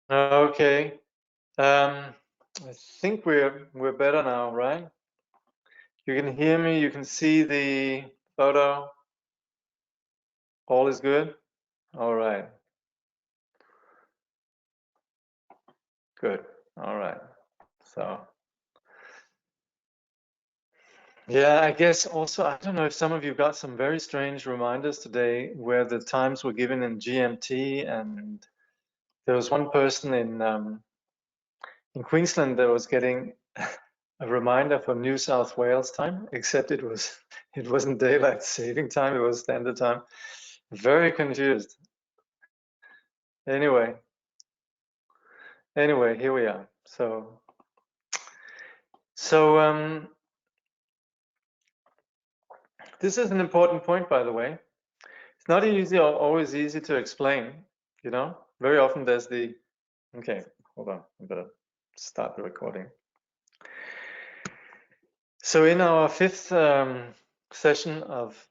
Okay. I think we're better now, right? You can hear me, you can see the photo. All is good? All right. Good. All right. So, yeah, I guess also, I don't know if some of you got some very strange reminders today where the times were given in GMT, and there was one person in Queensland that was getting a reminder for New South Wales time, except it wasn't daylight saving time, it was standard time. Very confused. Anyway, here we are. So this is an important point, by the way. It's not always easy to explain, you know. Very often there's the okay. Hold on, I better start the recording. So in our fifth session of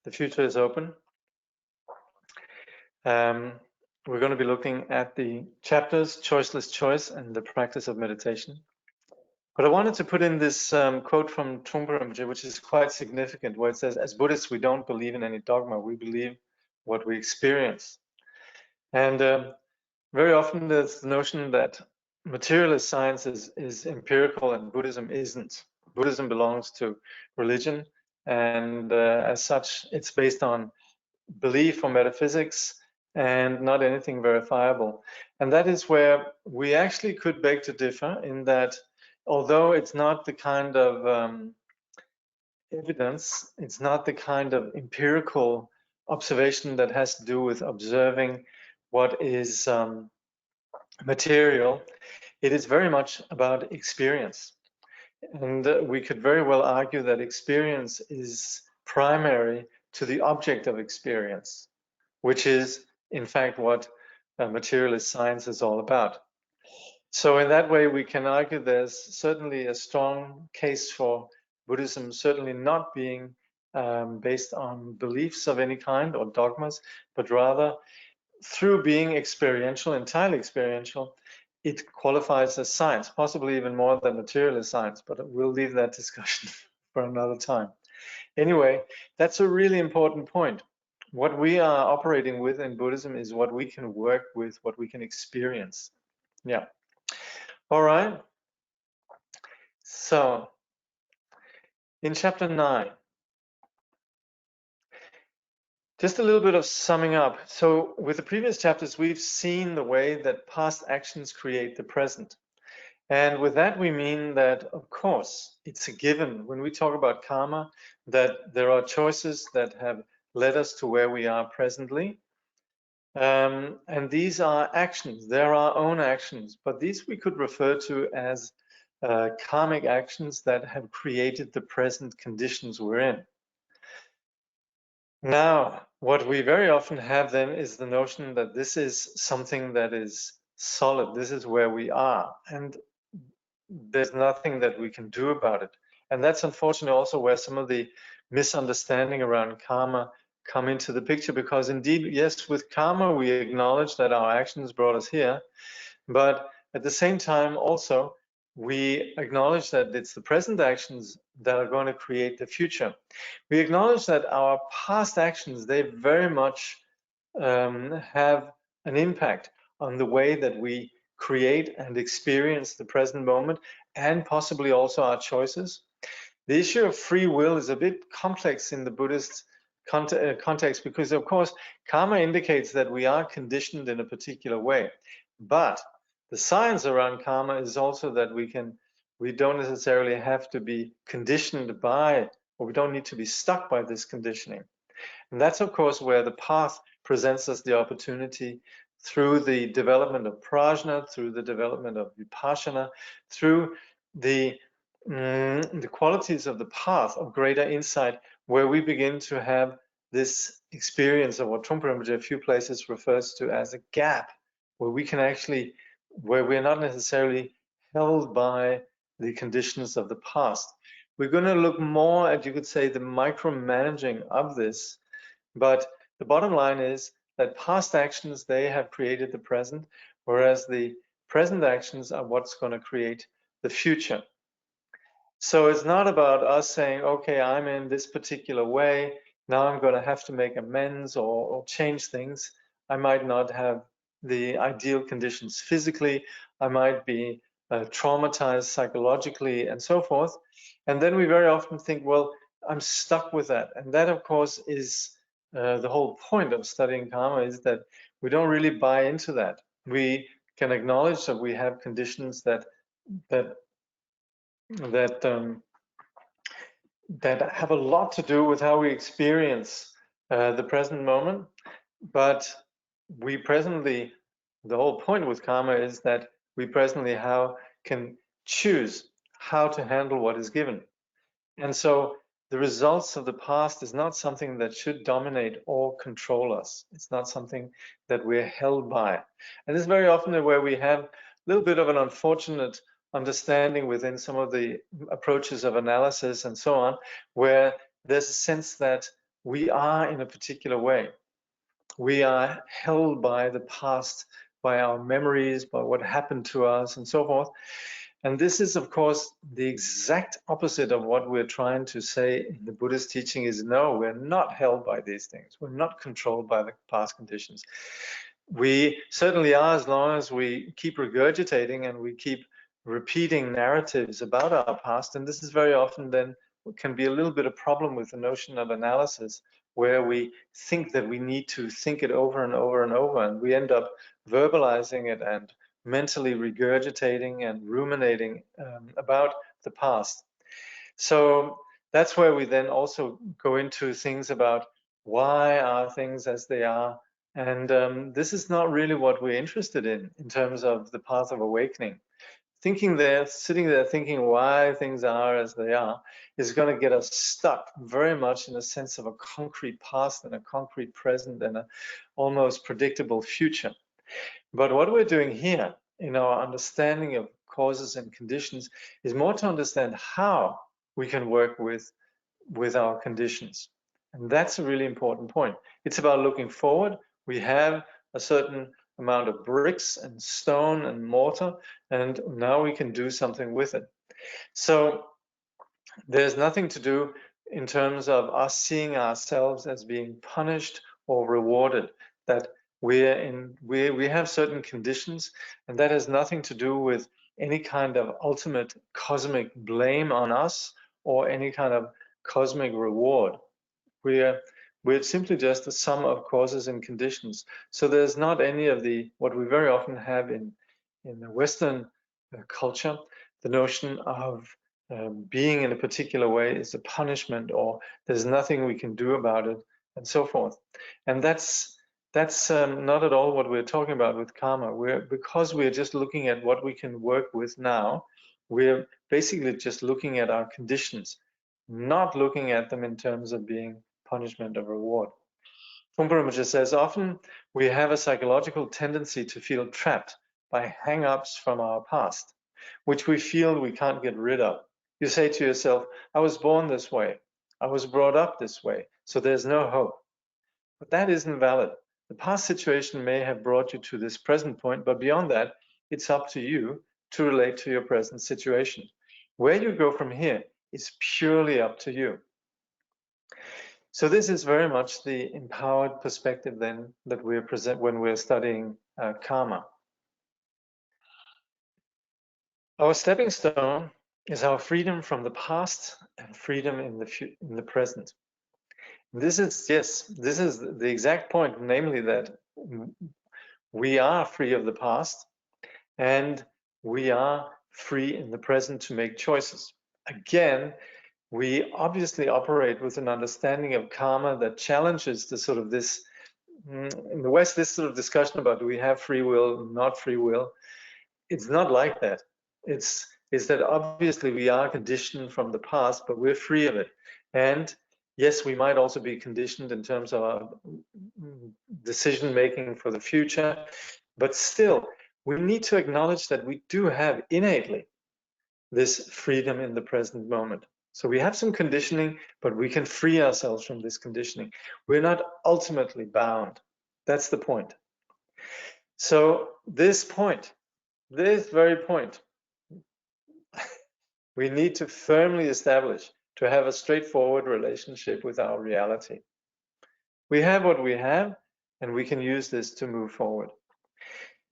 The Future is Open, we're going to be looking at the chapters Choiceless Choice and the Practice of Meditation. But I wanted to put in this quote from Trungpa Rinpoche, which is quite significant, where it says, as Buddhists, we don't believe in any dogma, we believe what we experience. And very often there's the notion that materialist science is empirical and Buddhism isn't. Buddhism belongs to religion, and as such, it's based on belief or metaphysics and not anything verifiable. And that is where we actually could beg to differ, in that although it's not the kind of evidence, it's not the kind of empirical observation that has to do with observing what is material, it is very much about experience. And we could very well argue that experience is primary to the object of experience, which is, in fact, what materialist science is all about. So in that way, we can argue there's certainly a strong case for Buddhism certainly not being based on beliefs of any kind or dogmas, but rather through being experiential, entirely experiential, it qualifies as science, possibly even more than materialist science, but we'll leave that discussion for another time. Anyway, that's a really important point. What we are operating with in Buddhism is what we can work with, what we can experience. Yeah. All right. So, in chapter 9, just a little bit of summing up. So, with the previous chapters, we've seen the way that past actions create the present. And with that, we mean that, of course, it's a given when we talk about karma that there are choices that have led us to where we are presently. And these are actions, they're our own actions, but these we could refer to as karmic actions that have created the present conditions we're in. Now, what we very often have then is the notion that this is something that is solid, this is where we are, and there's nothing that we can do about it. And that's unfortunately also where some of the misunderstanding around karma come into the picture, because indeed, yes, with karma, we acknowledge that our actions brought us here, but at the same time also, we acknowledge that it's the present actions that are going to create the future. We acknowledge that our past actions, they very much have an impact on the way that we create and experience the present moment, and possibly also our choices. The issue of free will is a bit complex in the Buddhist context, because of course karma indicates that we are conditioned in a particular way, but the science around karma is also that we don't necessarily have to be conditioned by, or we don't need to be stuck by this conditioning. And that's of course where the path presents us the opportunity, through the development of prajna, through the development of vipassana, through the qualities of the path of greater insight, where we begin to have this experience of what Trungpa Rinpoche a few places refers to as a gap, where we can actually, where we're not necessarily held by the conditions of the past. We're going to look more at, you could say, the micromanaging of this, but the bottom line is that past actions, they have created the present. whereas the present actions are what's going to create the future. So it's not about us saying, okay, I'm in this particular way, now I'm going to have to make amends or change things. I might not have the ideal conditions physically, I might be traumatized psychologically and so forth. And then we very often think, well, I'm stuck with that. And that, of course, is the whole point of studying karma, is that we don't really buy into that. We can acknowledge that we have conditions that have a lot to do with how we experience the present moment. But we presently, the whole point with karma is that we presently can choose how to handle what is given. And so the results of the past is not something that should dominate or control us. It's not something that we're held by. And this is very often where we have a little bit of an unfortunate understanding within some of the approaches of analysis and so on, where there's a sense that we are in a particular way. We are held by the past, by our memories, by what happened to us and so forth. And this is, of course, the exact opposite of what we're trying to say in the Buddhist teaching is, no, we're not held by these things. We're not controlled by the past conditions. We certainly are, as long as we keep regurgitating and we keep repeating narratives about our past. And this is very often then can be a little bit of problem with the notion of analysis, where we think that we need to think it over and over and over, and we end up verbalizing it and mentally regurgitating and ruminating about the past. So that's where we then also go into things about why are things as they are. And this is not really what we're interested in terms of the path of awakening. Sitting there thinking why things are as they are is going to get us stuck very much in a sense of a concrete past and a concrete present and a almost predictable future. But what we're doing here in our understanding of causes and conditions is more to understand how we can work with our conditions. And that's a really important point. It's about looking forward. We have a certain amount of bricks and stone and mortar, and now we can do something with it. So there's nothing to do in terms of us seeing ourselves as being punished or rewarded, that we have certain conditions, and that has nothing to do with any kind of ultimate cosmic blame on us or any kind of cosmic reward. We're simply just the sum of causes and conditions. So there's not any of what we very often have in the Western culture, the notion of being in a particular way is a punishment, or there's nothing we can do about it, and so forth. And that's not at all what we're talking about with karma. Because we're just looking at what we can work with now, we're basically just looking at our conditions, not looking at them in terms of being punishment or reward. Trungpa Rinpoche says, often we have a psychological tendency to feel trapped by hang-ups from our past, which we feel we can't get rid of. You say to yourself, I was born this way, I was brought up this way, so there's no hope. But that isn't valid. The past situation may have brought you to this present point, but beyond that, it's up to you to relate to your present situation. Where you go from here is purely up to you. So this is very much the empowered perspective then that we present when we're studying karma. Our stepping stone is our freedom from the past and freedom in the present. This is the exact point, namely that we are free of the past and we are free in the present to make choices. Again, we obviously operate with an understanding of karma that challenges the sort of this, in the West, this sort of discussion about do we have free will, not free will. It's not like that. It's that obviously we are conditioned from the past, but we're free of it. And yes, we might also be conditioned in terms of our decision making for the future, but still, we need to acknowledge that we do have innately this freedom in the present moment. So we have some conditioning, but we can free ourselves from this conditioning. We're not ultimately bound. That's the point. So this very point, we need to firmly establish to have a straightforward relationship with our reality. We have what we have, and we can use this to move forward.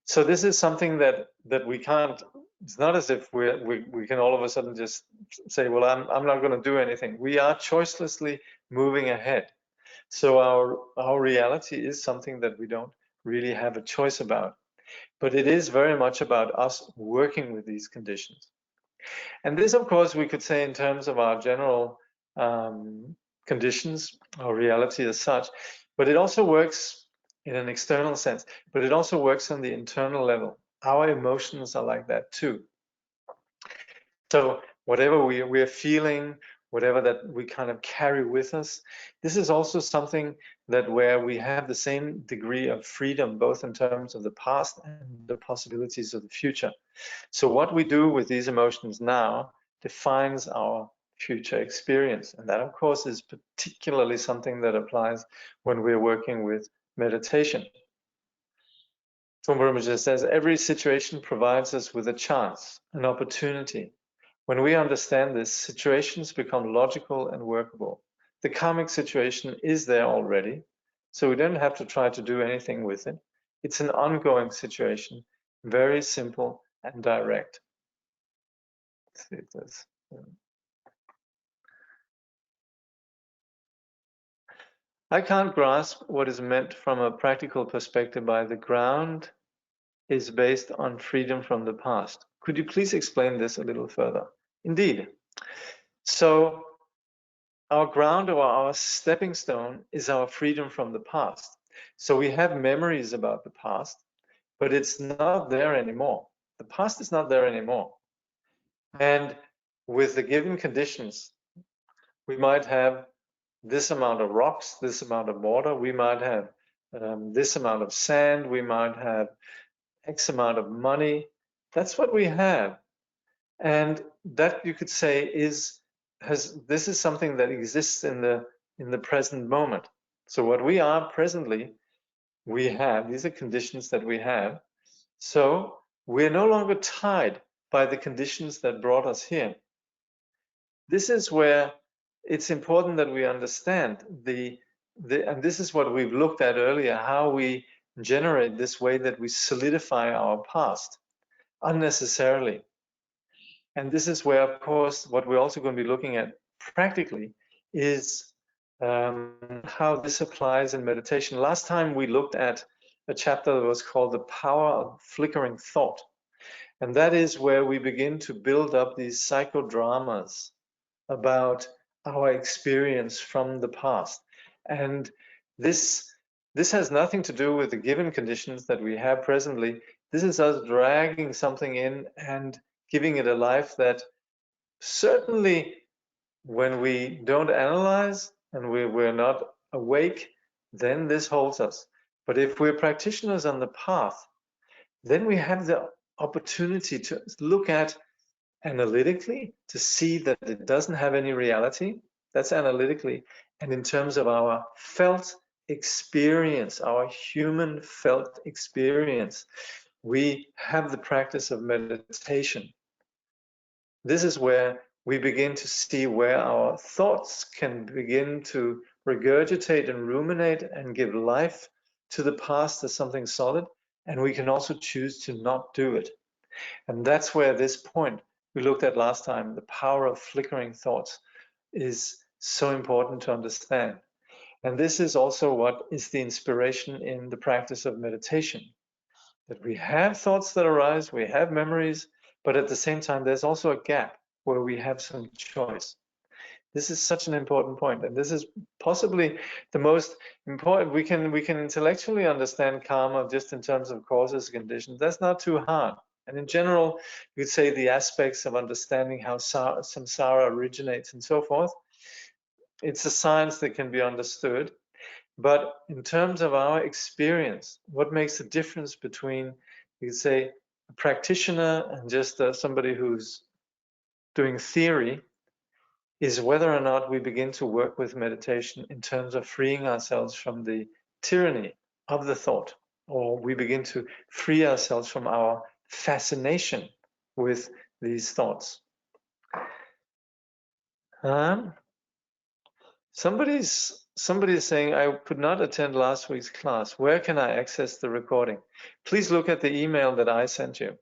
So this is something that we can't. It's not as if we can all of a sudden just say, well, I'm not going to do anything. We are choicelessly moving ahead. So our reality is something that we don't really have a choice about. But it is very much about us working with these conditions. And this, of course, we could say in terms of our general conditions, or reality as such, but it also works in an external sense, but it also works on the internal level. Our emotions are like that too. So whatever we're feeling, whatever that we kind of carry with us, this is also something that where we have the same degree of freedom, both in terms of the past and the possibilities of the future. So what we do with these emotions now defines our future experience. And that, of course, is particularly something that applies when we're working with meditation. Trungpa Rinpoche says, every situation provides us with a chance, an opportunity. When we understand this, situations become logical and workable. The karmic situation is there already, so we don't have to try to do anything with it. It's an ongoing situation, very simple and direct. Let's see if there's, I can't grasp what is meant from a practical perspective by the ground is based on freedom from the past. Could you please explain this a little further? Indeed. So our ground, or our stepping stone, is our freedom from the past. So we have memories about the past, but it's not there anymore. The past is not there anymore. And with the given conditions, we might have this amount of rocks, this amount of water, we might have this amount of sand, we might have X amount of money. That's what we have. And that, you could say, this is something that exists in the present moment. So what we are presently, we have, these are conditions that we have. So we're no longer tied by the conditions that brought us here. This is where it's important that we understand and this is what we've looked at earlier, how we generate this way that we solidify our past unnecessarily. And this is where, of course, what we're also going to be looking at practically is how this applies in meditation. Last time we looked at a chapter that was called The Power of Flickering Thought. And that is where we begin to build up these psychodramas about our experience from the past. And this has nothing to do with the given conditions that we have presently. This is us dragging something in and giving it a life that certainly, when we don't analyze and we're not awake, then this holds us. But if we're practitioners on the path, then we have the opportunity to look at analytically, to see that it doesn't have any reality. That's analytically. And in terms of our felt experience, our human felt experience, we have the practice of meditation. This is where we begin to see where our thoughts can begin to regurgitate and ruminate and give life to the past as something solid. And we can also choose to not do it. And that's where this point we looked at last time, the power of flickering thoughts, is so important to understand. And this is also what is the inspiration in the practice of meditation. That we have thoughts that arise, we have memories, but at the same time, there's also a gap where we have some choice. This is such an important point, and this is possibly the most important. We can intellectually understand karma just in terms of causes and conditions. That's not too hard. And in general, you'd say the aspects of understanding how samsara originates and so forth, it's a science that can be understood. But in terms of our experience, what makes the difference between, you could say, a practitioner and just somebody who's doing theory, is whether or not we begin to work with meditation in terms of freeing ourselves from the tyranny of the thought. or we begin to free ourselves from our fascination with these thoughts. Somebody's saying, I could not attend last week's class. Where can I access the recording? Please look at the email that I sent you.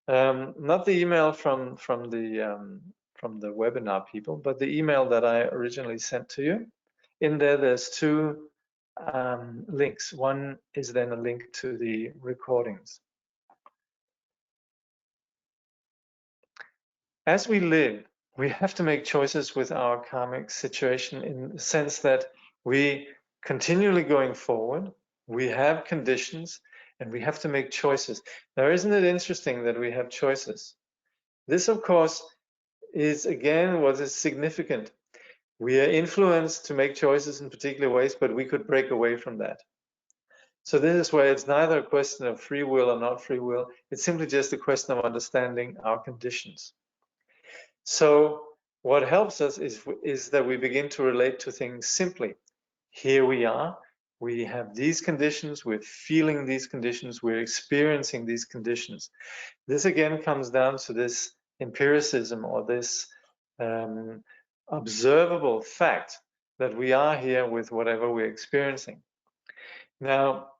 Not the email from the webinar people, but the email that I originally sent to you. In there, there's two links. One is then a link to the recordings. As we live, we have to make choices with our karmic situation, in the sense that we continually going forward, we have conditions, and we have to make choices. Now, isn't it interesting that we have choices? This, of course, is again what is significant. We are influenced to make choices in particular ways, but we could break away from that. So this is where it's neither a question of free will or not free will. It's simply just a question of understanding our conditions. So what helps us is that we begin to relate to things simply. Here we are, we have these conditions, we're feeling these conditions, we're experiencing these conditions. This again comes down to this empiricism, or this observable fact that we are here with whatever we're experiencing. Now,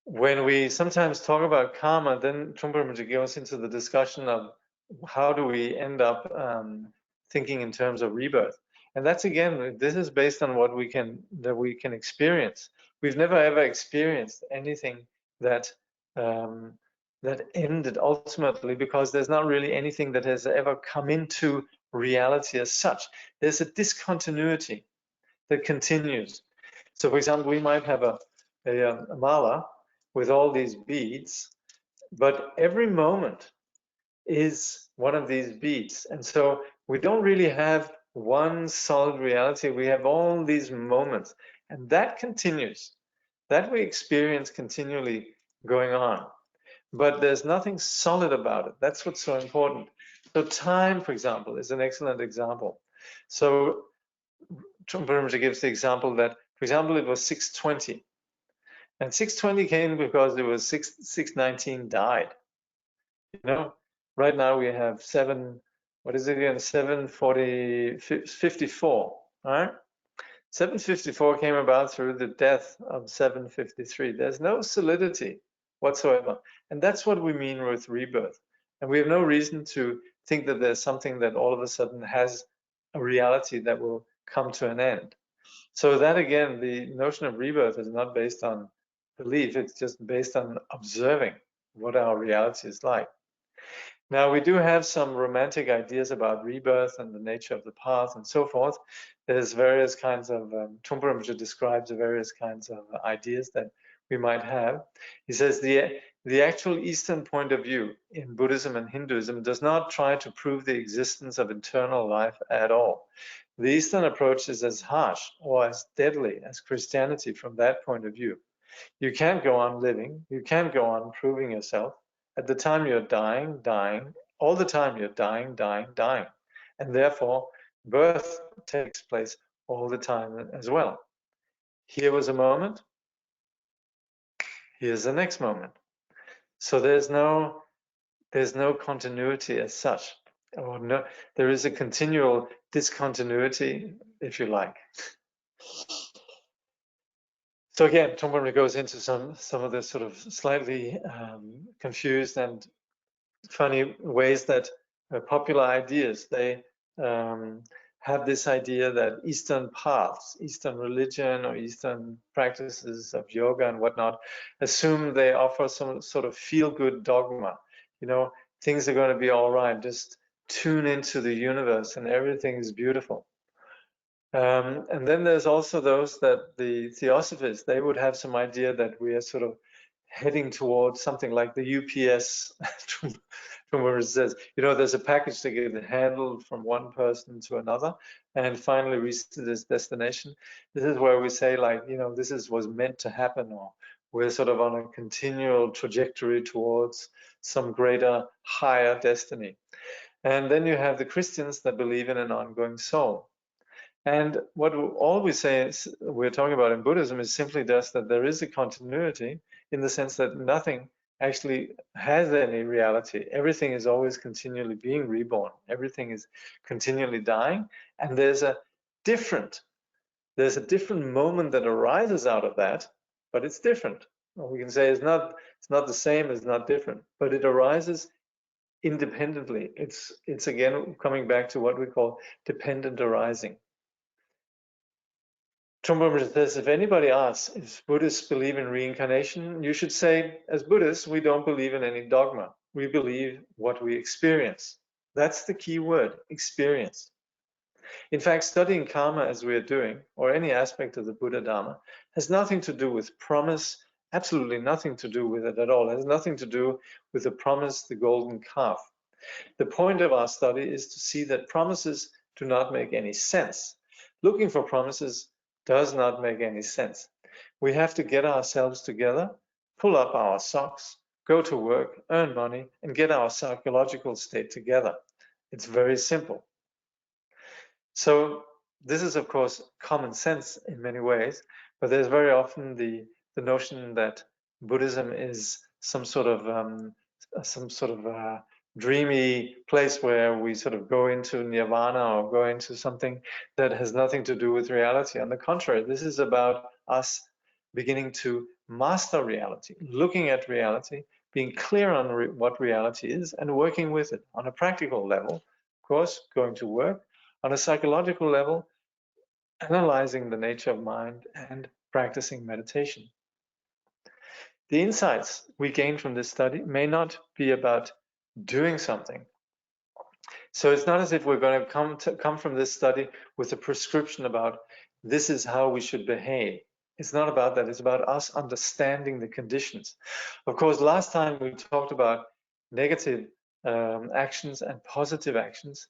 when we sometimes talk about karma, then Trungpa Rinpoche goes into the discussion of how do we end up thinking in terms of rebirth. And that's, again, this is based on what we can experience. We've never ever experienced anything that that ended ultimately, because there's not really anything that has ever come into reality as such. There's a discontinuity that continues. So, for example, we might have a mala with all these beads, but every moment is one of these beads. And so we don't really have one solid reality. We have all these moments, and that continues. That we experience continually going on. But there's nothing solid about it. That's what's so important. So time, for example, is an excellent example. So Trungpa Rinpoche gives the example that, for example, it was 620. And 620 came because it was 619 died. You know, right now we have 754, all right? 754 came about through the death of 753. There's no solidity whatsoever. And that's what we mean with rebirth. And we have no reason to think that there's something that all of a sudden has a reality that will come to an end. So that, again, the notion of rebirth is not based on belief, it's just based on observing what our reality is like. Now, we do have some romantic ideas about rebirth and the nature of the path and so forth. There's various kinds of, Trungpa Rinpoche describes the various kinds of ideas that we might have. He says the actual Eastern point of view in Buddhism and Hinduism does not try to prove the existence of eternal life at all. The Eastern approach is as harsh or as deadly as Christianity from that point of view. You can't go on living, you can't go on proving yourself. At the time you're dying, all the time you're dying. And therefore, birth takes place all the time as well. Here was a moment, here's the next moment. So there's no continuity as such. Or no, there is a continual discontinuity, if you like. So again, Trungpa Rinpoche goes into some of the sort of slightly confused and funny ways that popular ideas, they have this idea that Eastern paths, Eastern religion or Eastern practices of yoga and whatnot, assume they offer some sort of feel-good dogma. You know, things are going to be all right. Just tune into the universe and everything is beautiful. And then there's also those that the Theosophists, they would have some idea that we are sort of heading towards something like the UPS, from where it says, you know, there's a package that gets handled from one person to another and finally reaches this destination. This is where we say, like, you know, this was meant to happen, or we're sort of on a continual trajectory towards some greater, higher destiny. And then you have the Christians that believe in an ongoing soul. And what all we say is, we're talking about in Buddhism is simply just that there is a continuity in the sense that nothing actually has any reality. Everything is always continually being reborn. Everything is continually dying, and there's a different moment that arises out of that, but it's different. Or we can say it's not the same, it's not different, but it arises independently. It's again coming back to what we call dependent arising. Trungpa Rinpoche says, if anybody asks if Buddhists believe in reincarnation, you should say, as Buddhists, we don't believe in any dogma. We believe what we experience. That's the key word, experience. In fact, studying karma as we are doing, or any aspect of the Buddha Dharma, has nothing to do with promise, absolutely nothing to do with it at all. It has nothing to do with the promise, the golden calf. The point of our study is to see that promises do not make any sense. Looking for promises does not make any sense. We have to get ourselves together, pull up our socks, go to work, earn money, and get our psychological state together. It's very simple. So this is, of course, common sense in many ways, but there's very often the notion that Buddhism is some sort of dreamy place where we sort of go into nirvana or go into something that has nothing to do with reality. On the contrary, this is about us beginning to master reality, looking at reality, being clear on what reality is, and working with it on a practical level. Of course, going to work. On a psychological level, analyzing the nature of mind and practicing meditation. The insights we gain from this study may not be about doing something. So it's not as if we're going to come from this study with a prescription about this is how we should behave. It's not about that. It's about us understanding the conditions. Of course, last time we talked about negative actions and positive actions.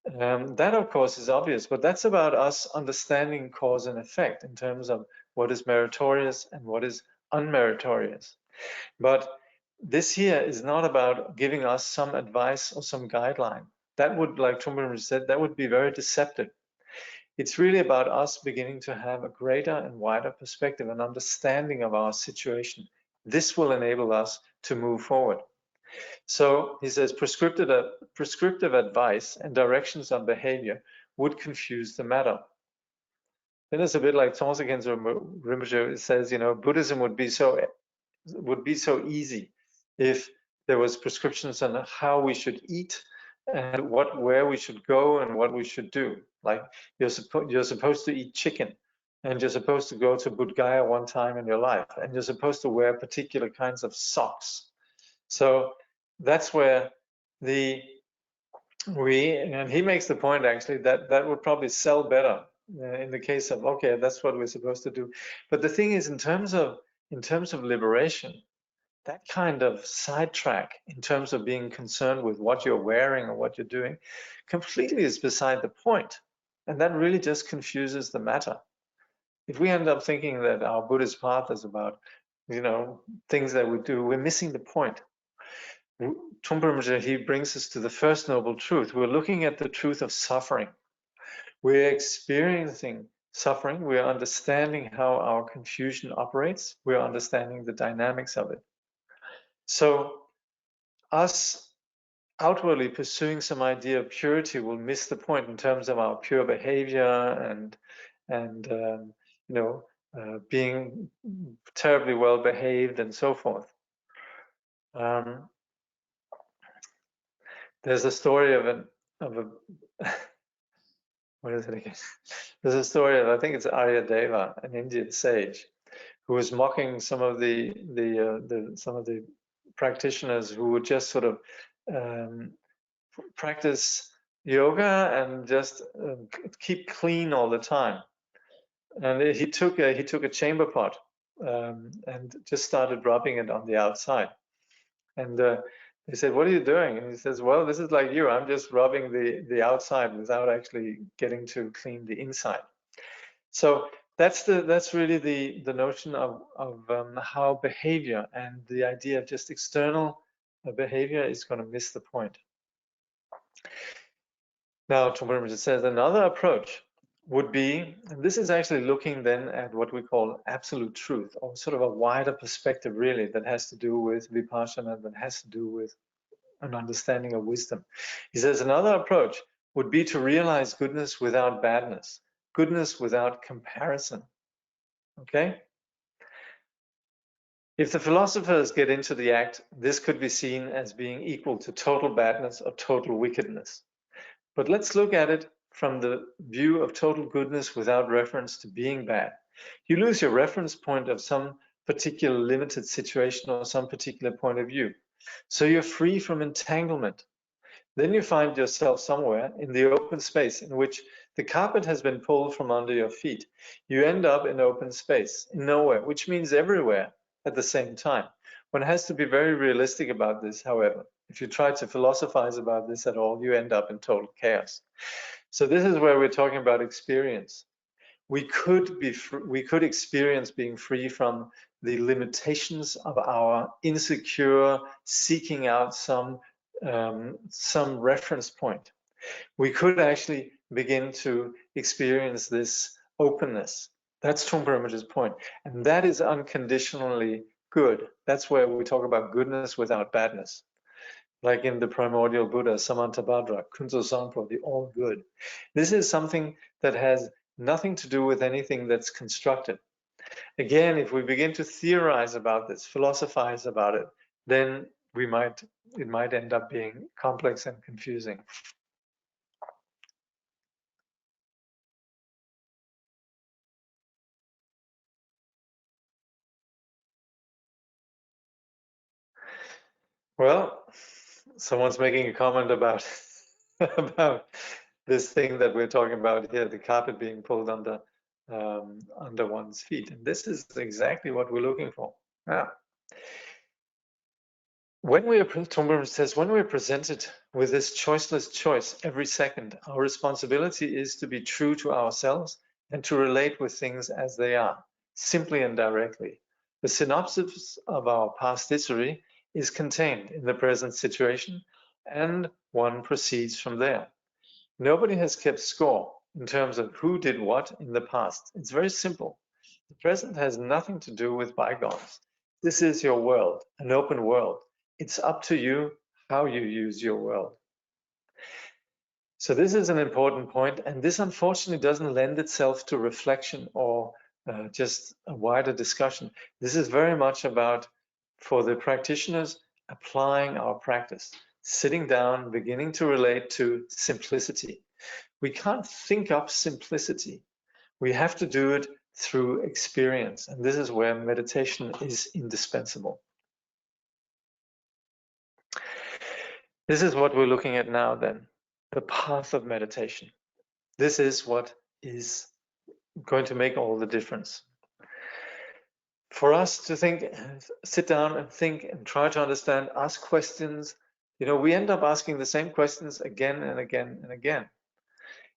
That, of course, is obvious, but that's about us understanding cause and effect in terms of what is meritorious and what is unmeritorious. But this here is not about giving us some advice or some guideline. That would, like Trungpa Rinpoche said, that would be very deceptive. It's really about us beginning to have a greater and wider perspective and understanding of our situation. This will enable us to move forward. So he says prescriptive advice and directions on behavior would confuse the matter. Then it's a bit like Tongsa Khyentse Rinpoche says, Buddhism would be so easy if there was prescriptions on how we should eat and where we should go and what we should do. Like you're supposed to eat chicken, and you're supposed to go to Bodh Gaya one time in your life, and you're supposed to wear particular kinds of socks. So that's where and he makes the point actually that would probably sell better in the case of, okay, that's what we're supposed to do. But the thing is, in terms of liberation, that kind of sidetrack in terms of being concerned with what you're wearing or what you're doing completely is beside the point. And that really just confuses the matter. If we end up thinking that our Buddhist path is about, things that we do, we're missing the point. Trungpa Rinpoche, he brings us to the first noble truth. We're looking at the truth of suffering. We're experiencing suffering. We're understanding how our confusion operates. We're understanding the dynamics of it. So us outwardly pursuing some idea of purity will miss the point in terms of our pure behavior and being terribly well behaved and so forth. There's a story of a what is it again? There's a story of, I think it's Aryadeva, an Indian sage, who was mocking some of the practitioners who would just sort of practice yoga and just keep clean all the time. And he took a chamber pot and just started rubbing it on the outside. And they said, "What are you doing?" And he says, "Well, this is like you. I'm just rubbing the outside without actually getting to clean the inside." So that's really the notion of how behavior and the idea of just external behavior is going to miss the point. Now, Trungpa Rinpoche says another approach would be, and this is actually looking then at what we call absolute truth, or sort of a wider perspective really, that has to do with vipassana, that has to do with an understanding of wisdom. He says another approach would be to realize goodness without badness, goodness without comparison. Okay? If the philosophers get into the act, this could be seen as being equal to total badness or total wickedness. But let's look at it from the view of total goodness without reference to being bad. You lose your reference point of some particular limited situation or some particular point of view. So you're free from entanglement. Then you find yourself somewhere in the open space in which the carpet has been pulled from under your feet. You end up in open space, in nowhere, which means everywhere at the same time. One has to be very realistic about this, however. If you try to philosophize about this at all, you end up in total chaos. So this is where we're talking about experience. We could experience being free from the limitations of our insecure seeking out some reference point. We could actually begin to experience this openness. That's Trungpa Rinpoche's point. And that is unconditionally good. That's where we talk about goodness without badness. Like in the primordial Buddha, Samantabhadra, Kunso Sampo, the all good. This is something that has nothing to do with anything that's constructed. Again, if we begin to theorize about this, philosophize about it, then it might end up being complex and confusing. Well, someone's making a comment about about this thing that we're talking about here, the carpet being pulled under one's feet, and this is exactly what we're looking for. Yeah. When Trungpa says, when we're presented with this choiceless choice every second, our responsibility is to be true to ourselves and to relate with things as they are, simply and directly. The synopsis of our past history is contained in the present situation, and one proceeds from there. Nobody has kept score in terms of who did what in the past. It's very simple. The present has nothing to do with bygones. This is your world, an open world. It's up to you how you use your world. So this is an important point, and this unfortunately doesn't lend itself to reflection or just a wider discussion. This is very much about, for the practitioners, applying our practice, sitting down, beginning to relate to simplicity. We can't think up simplicity. We have to do it through experience, and this is where meditation is indispensable. This is what we're looking at now then, the path of meditation. This is what is going to make all the difference. For us to think, sit down and think and try to understand, ask questions, we end up asking the same questions again and again and again.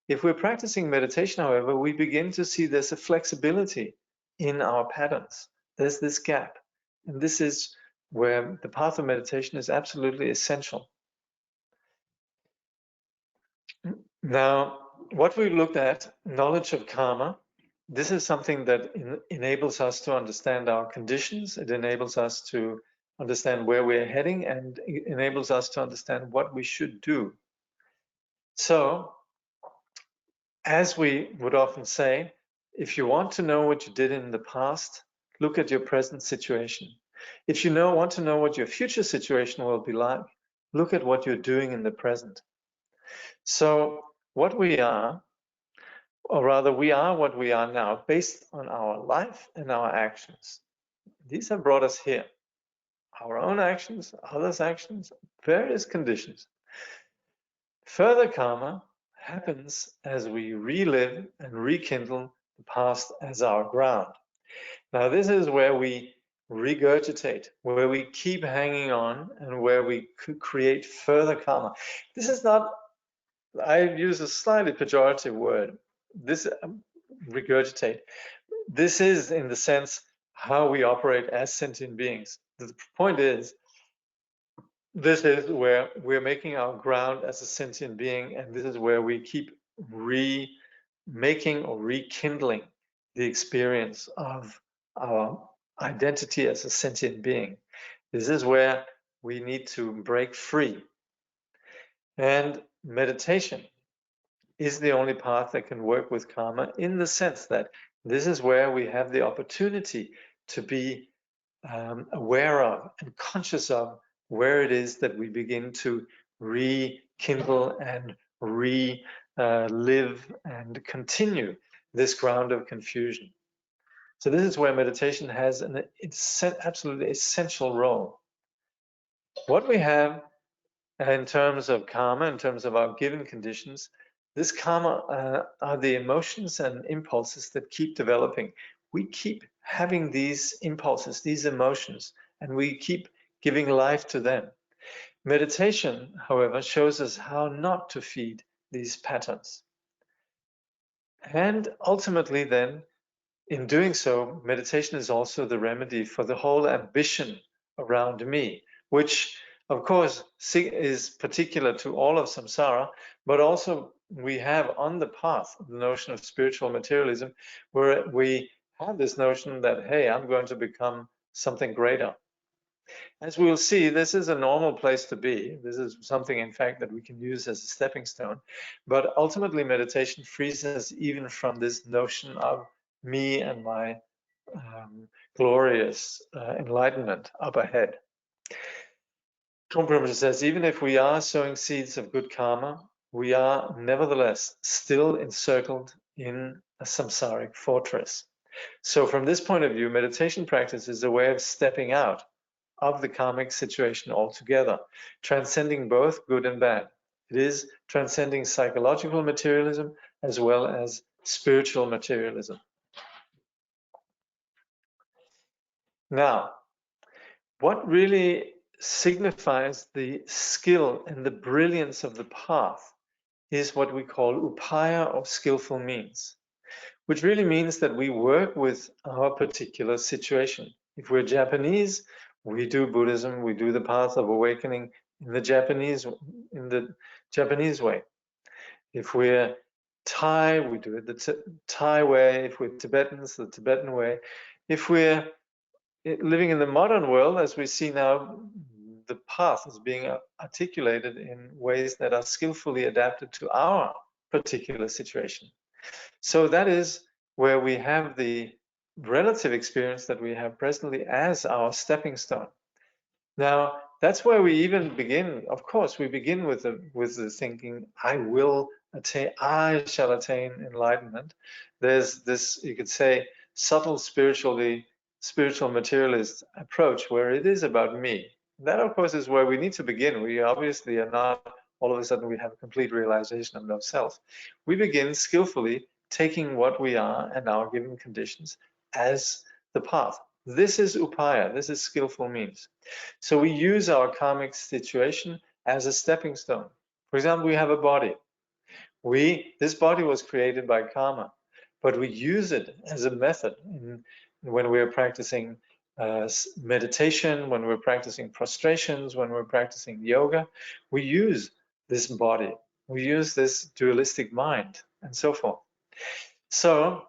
If we're practicing meditation, however, we begin to see there's a flexibility in our patterns. There's this gap. And this is where the path of meditation is absolutely essential. Now, what we looked at, knowledge of karma, this is something that enables us to understand our conditions. It enables us to understand where we're heading, and it enables us to understand what we should do. So, as we would often say, if you want to know what you did in the past, look at your present situation. If you want to know what your future situation will be like, look at what you're doing in the present. So what we are, or rather we are what we are now, based on our life and our actions. These have brought us here. Our own actions, others' actions, various conditions. Further karma happens as we relive and rekindle the past as our ground. Now, this is where we regurgitate, where we keep hanging on, and where we create further karma. This is not, I use a slightly pejorative word, this regurgitate. This is, in the sense, how we operate as sentient beings. The point is, this is where we're making our ground as a sentient being, and this is where we keep making or rekindling the experience of our identity as a sentient being. This is where we need to break free. And meditation is the only path that can work with karma, in the sense that this is where we have the opportunity to be aware of and conscious of where it is that we begin to rekindle and live and continue this ground of confusion. So this is where meditation has an absolutely essential role. What we have in terms of karma, in terms of our given conditions, this karma are the emotions and impulses that keep developing. We keep having these impulses, these emotions, and we keep giving life to them. Meditation, however, shows us how not to feed these patterns. And ultimately then, in doing so, meditation is also the remedy for the whole ambition around me, which of course is particular to all of samsara, but also we have on the path the notion of spiritual materialism, where we have this notion that, hey, I'm going to become something greater. As we'll see, this is a normal place to be. This is something, in fact, that we can use as a stepping stone. But ultimately, meditation frees us even from this notion of me and my glorious enlightenment up ahead. Trungpa Rinpoche says, even if we are sowing seeds of good karma, we are nevertheless still encircled in a samsaric fortress. So from this point of view, meditation practice is a way of stepping out of the karmic situation altogether, transcending both good and bad. It is transcending psychological materialism as well as spiritual materialism. Now, what really signifies the skill and the brilliance of the path is what we call upaya, or skillful means, which really means that we work with our particular situation. If we're Japanese, we do Buddhism, we do the path of awakening in the Japanese way. If we're Thai, we do it the Thai way. If we're Tibetans, the Tibetan way. If we're living in the modern world, as we see now, the path is being articulated in ways that are skillfully adapted to our particular situation. So that is where we have the relative experience that we have presently as our stepping stone. Now, that's where we even begin. Of course, we begin with the thinking, I shall attain enlightenment. There's this, you could say, subtle spiritual materialist approach where it is about me. That, of course, is where we need to begin. We obviously are not, all of a sudden, we have a complete realization of no self. We begin skillfully taking what we are and our given conditions as the path. This is upaya, this is skillful means. So we use our karmic situation as a stepping stone. For example, we have a body. This body was created by karma, but we use it as a method when we're practicing meditation, when we're practicing prostrations, when we're practicing yoga. We use this body, we use this dualistic mind, and so forth. So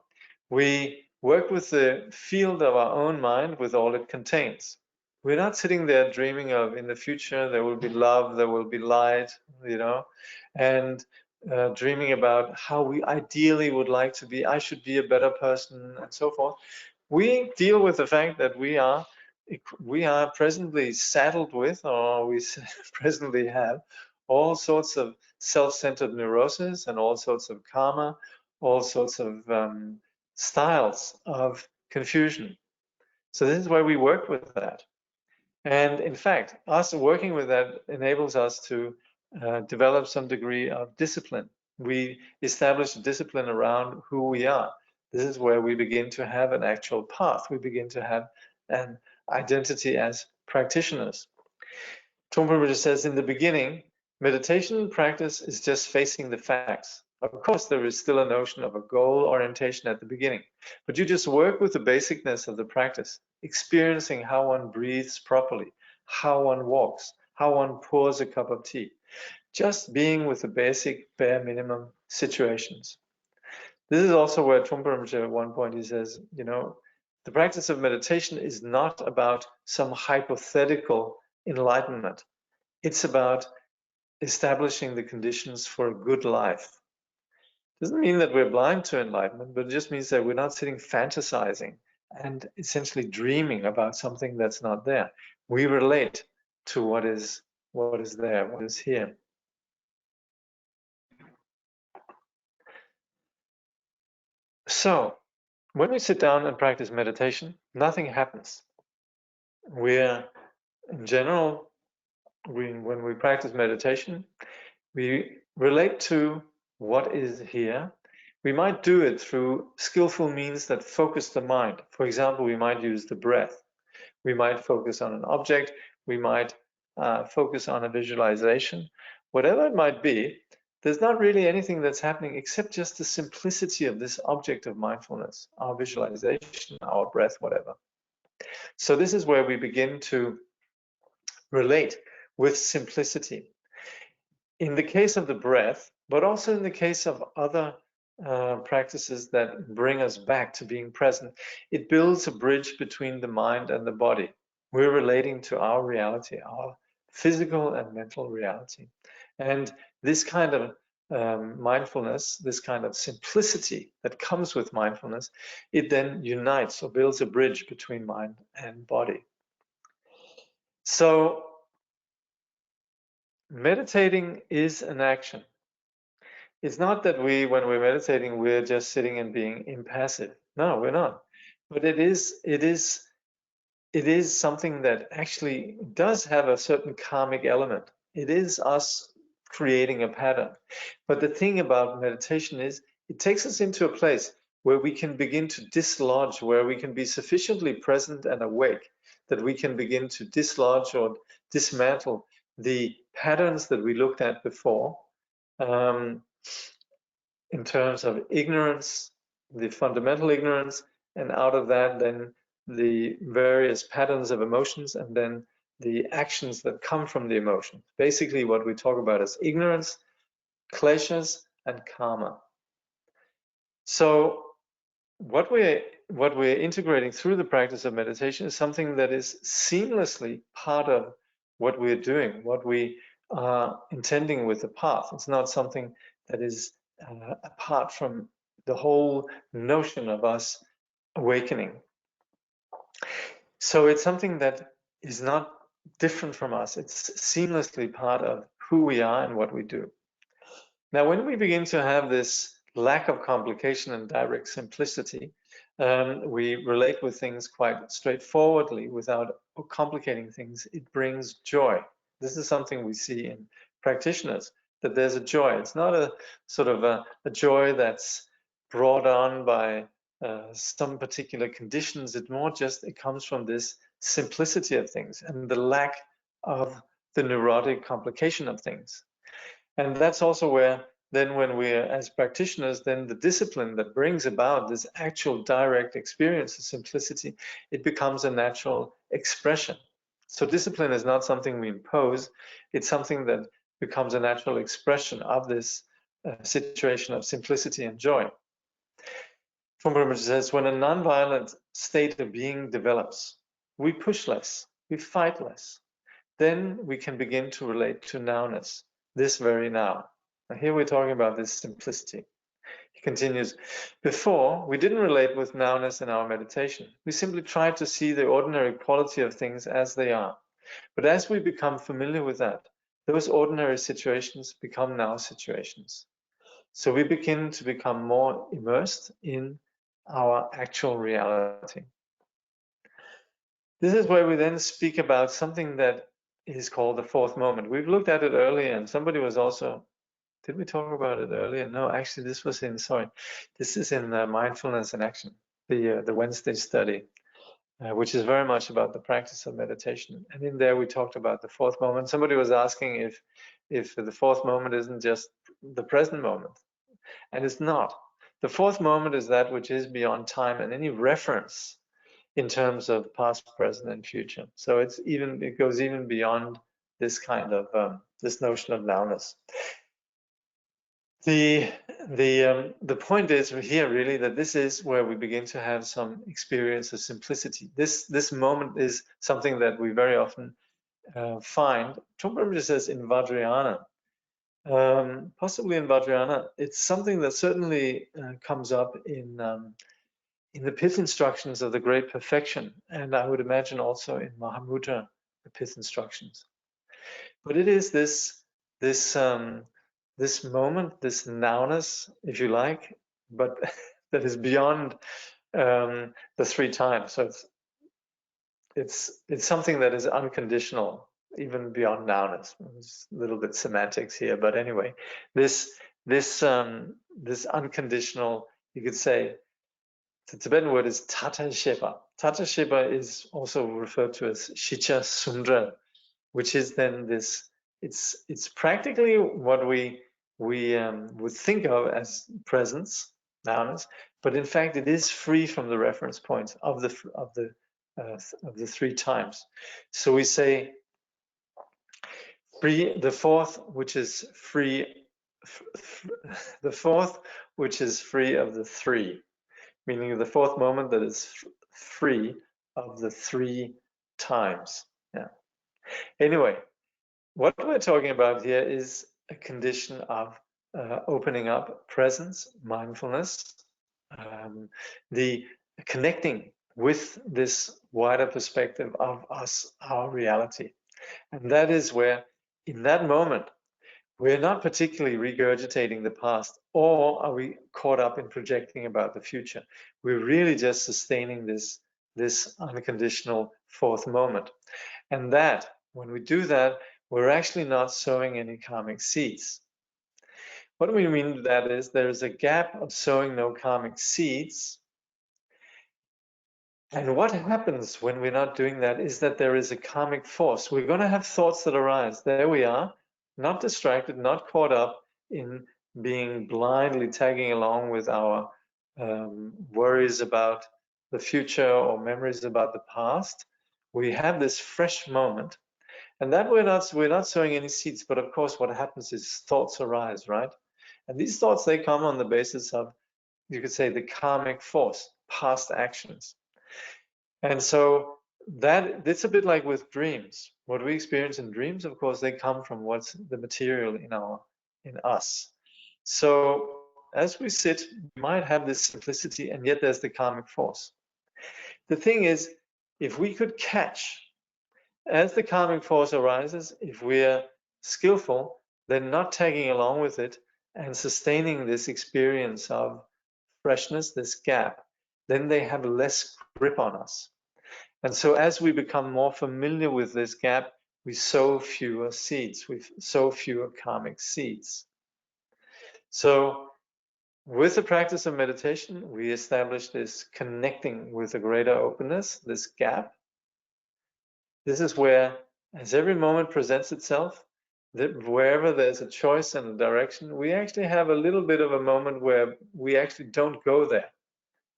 we work with the field of our own mind with all it contains. We're not sitting there dreaming of in the future there will be love, there will be light, and dreaming about how we ideally would like to be. I should be a better person, and so forth. We deal with the fact that we are presently saddled with, or we presently have, all sorts of self-centered neuroses and all sorts of karma, all sorts of styles of confusion. So this is why we work with that. And in fact, us working with that enables us to develop some degree of discipline. We establish a discipline around who we are. This is where we begin to have an actual path. We begin to have an identity as practitioners. Trungpa Rinpoche says in the beginning, meditation practice is just facing the facts. Of course, there is still a notion of a goal orientation at the beginning, but you just work with the basicness of the practice, experiencing how one breathes properly, how one walks, how one pours a cup of tea, just being with the basic bare minimum situations. This is also where Trungpa Rinpoche at one point he says, you know, the practice of meditation is not about some hypothetical enlightenment. It's about establishing the conditions for a good life. Doesn't mean that we're blind to enlightenment, but it just means that we're not sitting fantasizing and essentially dreaming about something that's not there. We relate to what is there, what is here. So, when we sit down and practice meditation, nothing happens. We're, in general, when we practice meditation, we relate to what is here. We might do it through skillful means that focus the mind. For example, we might use the breath. We might focus on an object. We might focus on a visualization. Whatever it might be, there's not really anything that's happening except just the simplicity of this object of mindfulness, our visualization, our breath, whatever. So this is where we begin to relate with simplicity. In the case of the breath, but also in the case of other practices that bring us back to being present, it builds a bridge between the mind and the body. We're relating to our reality, our physical and mental reality. And this kind of mindfulness, this kind of simplicity that comes with mindfulness, it then unites or builds a bridge between mind and body. So meditating is an action. It's not that when we're meditating, we're just sitting and being impassive. No, we're not. But it is something that actually does have a certain karmic element. It is us creating a pattern. But the thing about meditation is it takes us into a place where we can begin to dislodge, where we can be sufficiently present and awake, that we can begin to dislodge or dismantle the patterns that we looked at before, in terms of ignorance, the fundamental ignorance, and out of that then the various patterns of emotions, and then the actions that come from the emotions. Basically what we talk about is ignorance, kleshas, and karma. So what we're integrating through the practice of meditation is something that is seamlessly part of what we're doing, what we are intending with the path. It's not something that is apart from the whole notion of us awakening. So it's something that is not different from us. It's seamlessly part of who we are and what we do. Now, when we begin to have this lack of complication and direct simplicity, we relate with things quite straightforwardly without complicating things. It brings joy. This is something we see in practitioners, that there's a joy. It's not a sort of a joy that's brought on by some particular conditions. It more just, it comes from this simplicity of things and the lack of the neurotic complication of things. And that's also where then when we're as practitioners, then the discipline that brings about this actual direct experience of simplicity, it becomes a natural expression. So discipline is not something we impose, it's something that becomes a natural expression of this situation of simplicity and joy. Trungpa Rinpoche says, when a non-violent state of being develops, we push less, we fight less. Then we can begin to relate to nowness, this very now. Now here we're talking about this simplicity. He continues, before, we didn't relate with nowness in our meditation. We simply tried to see the ordinary quality of things as they are. But as we become familiar with that, those ordinary situations become now situations. So we begin to become more immersed in our actual reality. This is where we then speak about something that is called the fourth moment. We've looked at it earlier, and somebody was also, did we talk about it earlier? No, actually this was in, this is in Mindfulness in Action, the Wednesday study, which is very much about the practice of meditation. And in there we talked about the fourth moment. Somebody was asking if the fourth moment isn't just the present moment, and it's not. The fourth moment is that which is beyond time and any reference in terms of past, present, and future. So it goes even beyond this kind of this notion of nowness. The point is here really that this is where we begin to have some experience of simplicity. This moment is something that we very often find. Trungpa Rinpoche says in Vajrayana, possibly in Vajrayana, it's something that certainly comes up in the pith instructions of the Great Perfection, and I would imagine also in Mahamudra, the pith instructions. But it is this moment, this nowness, if you like, but that is beyond the three times. So it's something that is unconditional, even beyond nowness. It's a little bit semantics here, but anyway, this unconditional, you could say, the Tibetan word is Tata Shepa. Tata Shepa is also referred to as Shicha Sundra, which is then this. It's practically what we would think of as presence, nowness, but in fact it is free from the reference points of the three times. So we say free, the fourth, which is free, the fourth, which is free of the three, meaning the fourth moment that is free of the three times. Yeah. Anyway, what we're talking about here is a condition of opening up presence, mindfulness, the connecting with this wider perspective of us, our reality. And that is where, in that moment, we're not particularly regurgitating the past, or are we caught up in projecting about the future. We're really just sustaining this unconditional fourth moment. And that, when we do that, we're actually not sowing any karmic seeds. What we mean by that is there's a gap of sowing no karmic seeds. And what happens when we're not doing that is that there is a karmic force. We're going to have thoughts that arise. There we are, not distracted, not caught up in being blindly tagging along with our worries about the future or memories about the past. We have this fresh moment. And that we're not sowing any seeds, but of course what happens is thoughts arise, right? And these thoughts, they come on the basis of, you could say, the karmic force, past actions. And so it's a bit like with dreams. What we experience in dreams, of course, they come from what's the material in us. So as we sit, we might have this simplicity, and yet there's the karmic force. The thing is, if we could catch, as the karmic force arises, if we're skillful, then not tagging along with it and sustaining this experience of freshness, this gap, then they have less grip on us. And so as we become more familiar with this gap, we sow fewer seeds, we sow fewer karmic seeds. So with the practice of meditation, we establish this connecting with a greater openness, this gap. This is where, as every moment presents itself, that wherever there's a choice and a direction, we actually have a little bit of a moment where we actually don't go there.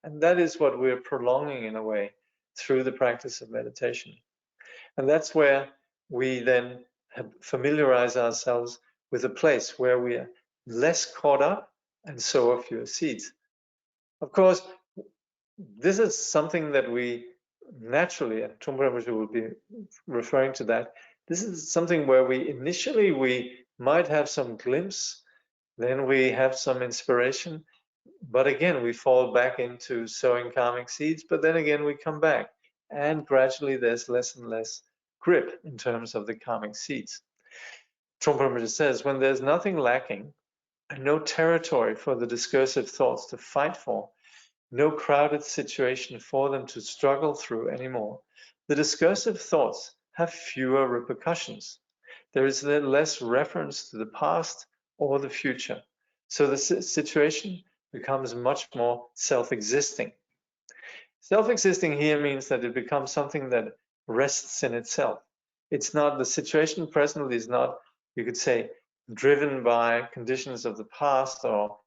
And that is what we're prolonging in a way through the practice of meditation. And that's where we then familiarize ourselves with a place where we are less caught up and sow a fewer seeds. Of course, this is something that we naturally, and Trungpa Rinpoche will be referring to that, this is something where initially we might have some glimpse, then we have some inspiration, but again, we fall back into sowing karmic seeds, but then again, we come back. And gradually, there's less and less grip in terms of the karmic seeds. Trungpa Rinpoche says, when there's nothing lacking and no territory for the discursive thoughts to fight for, no crowded situation for them to struggle through anymore, the discursive thoughts have fewer repercussions. There is less reference to the past or the future. So the situation becomes much more self-existing. Self-existing here means that it becomes something that rests in itself. It's not, the situation presently is not, you could say, driven by conditions of the past or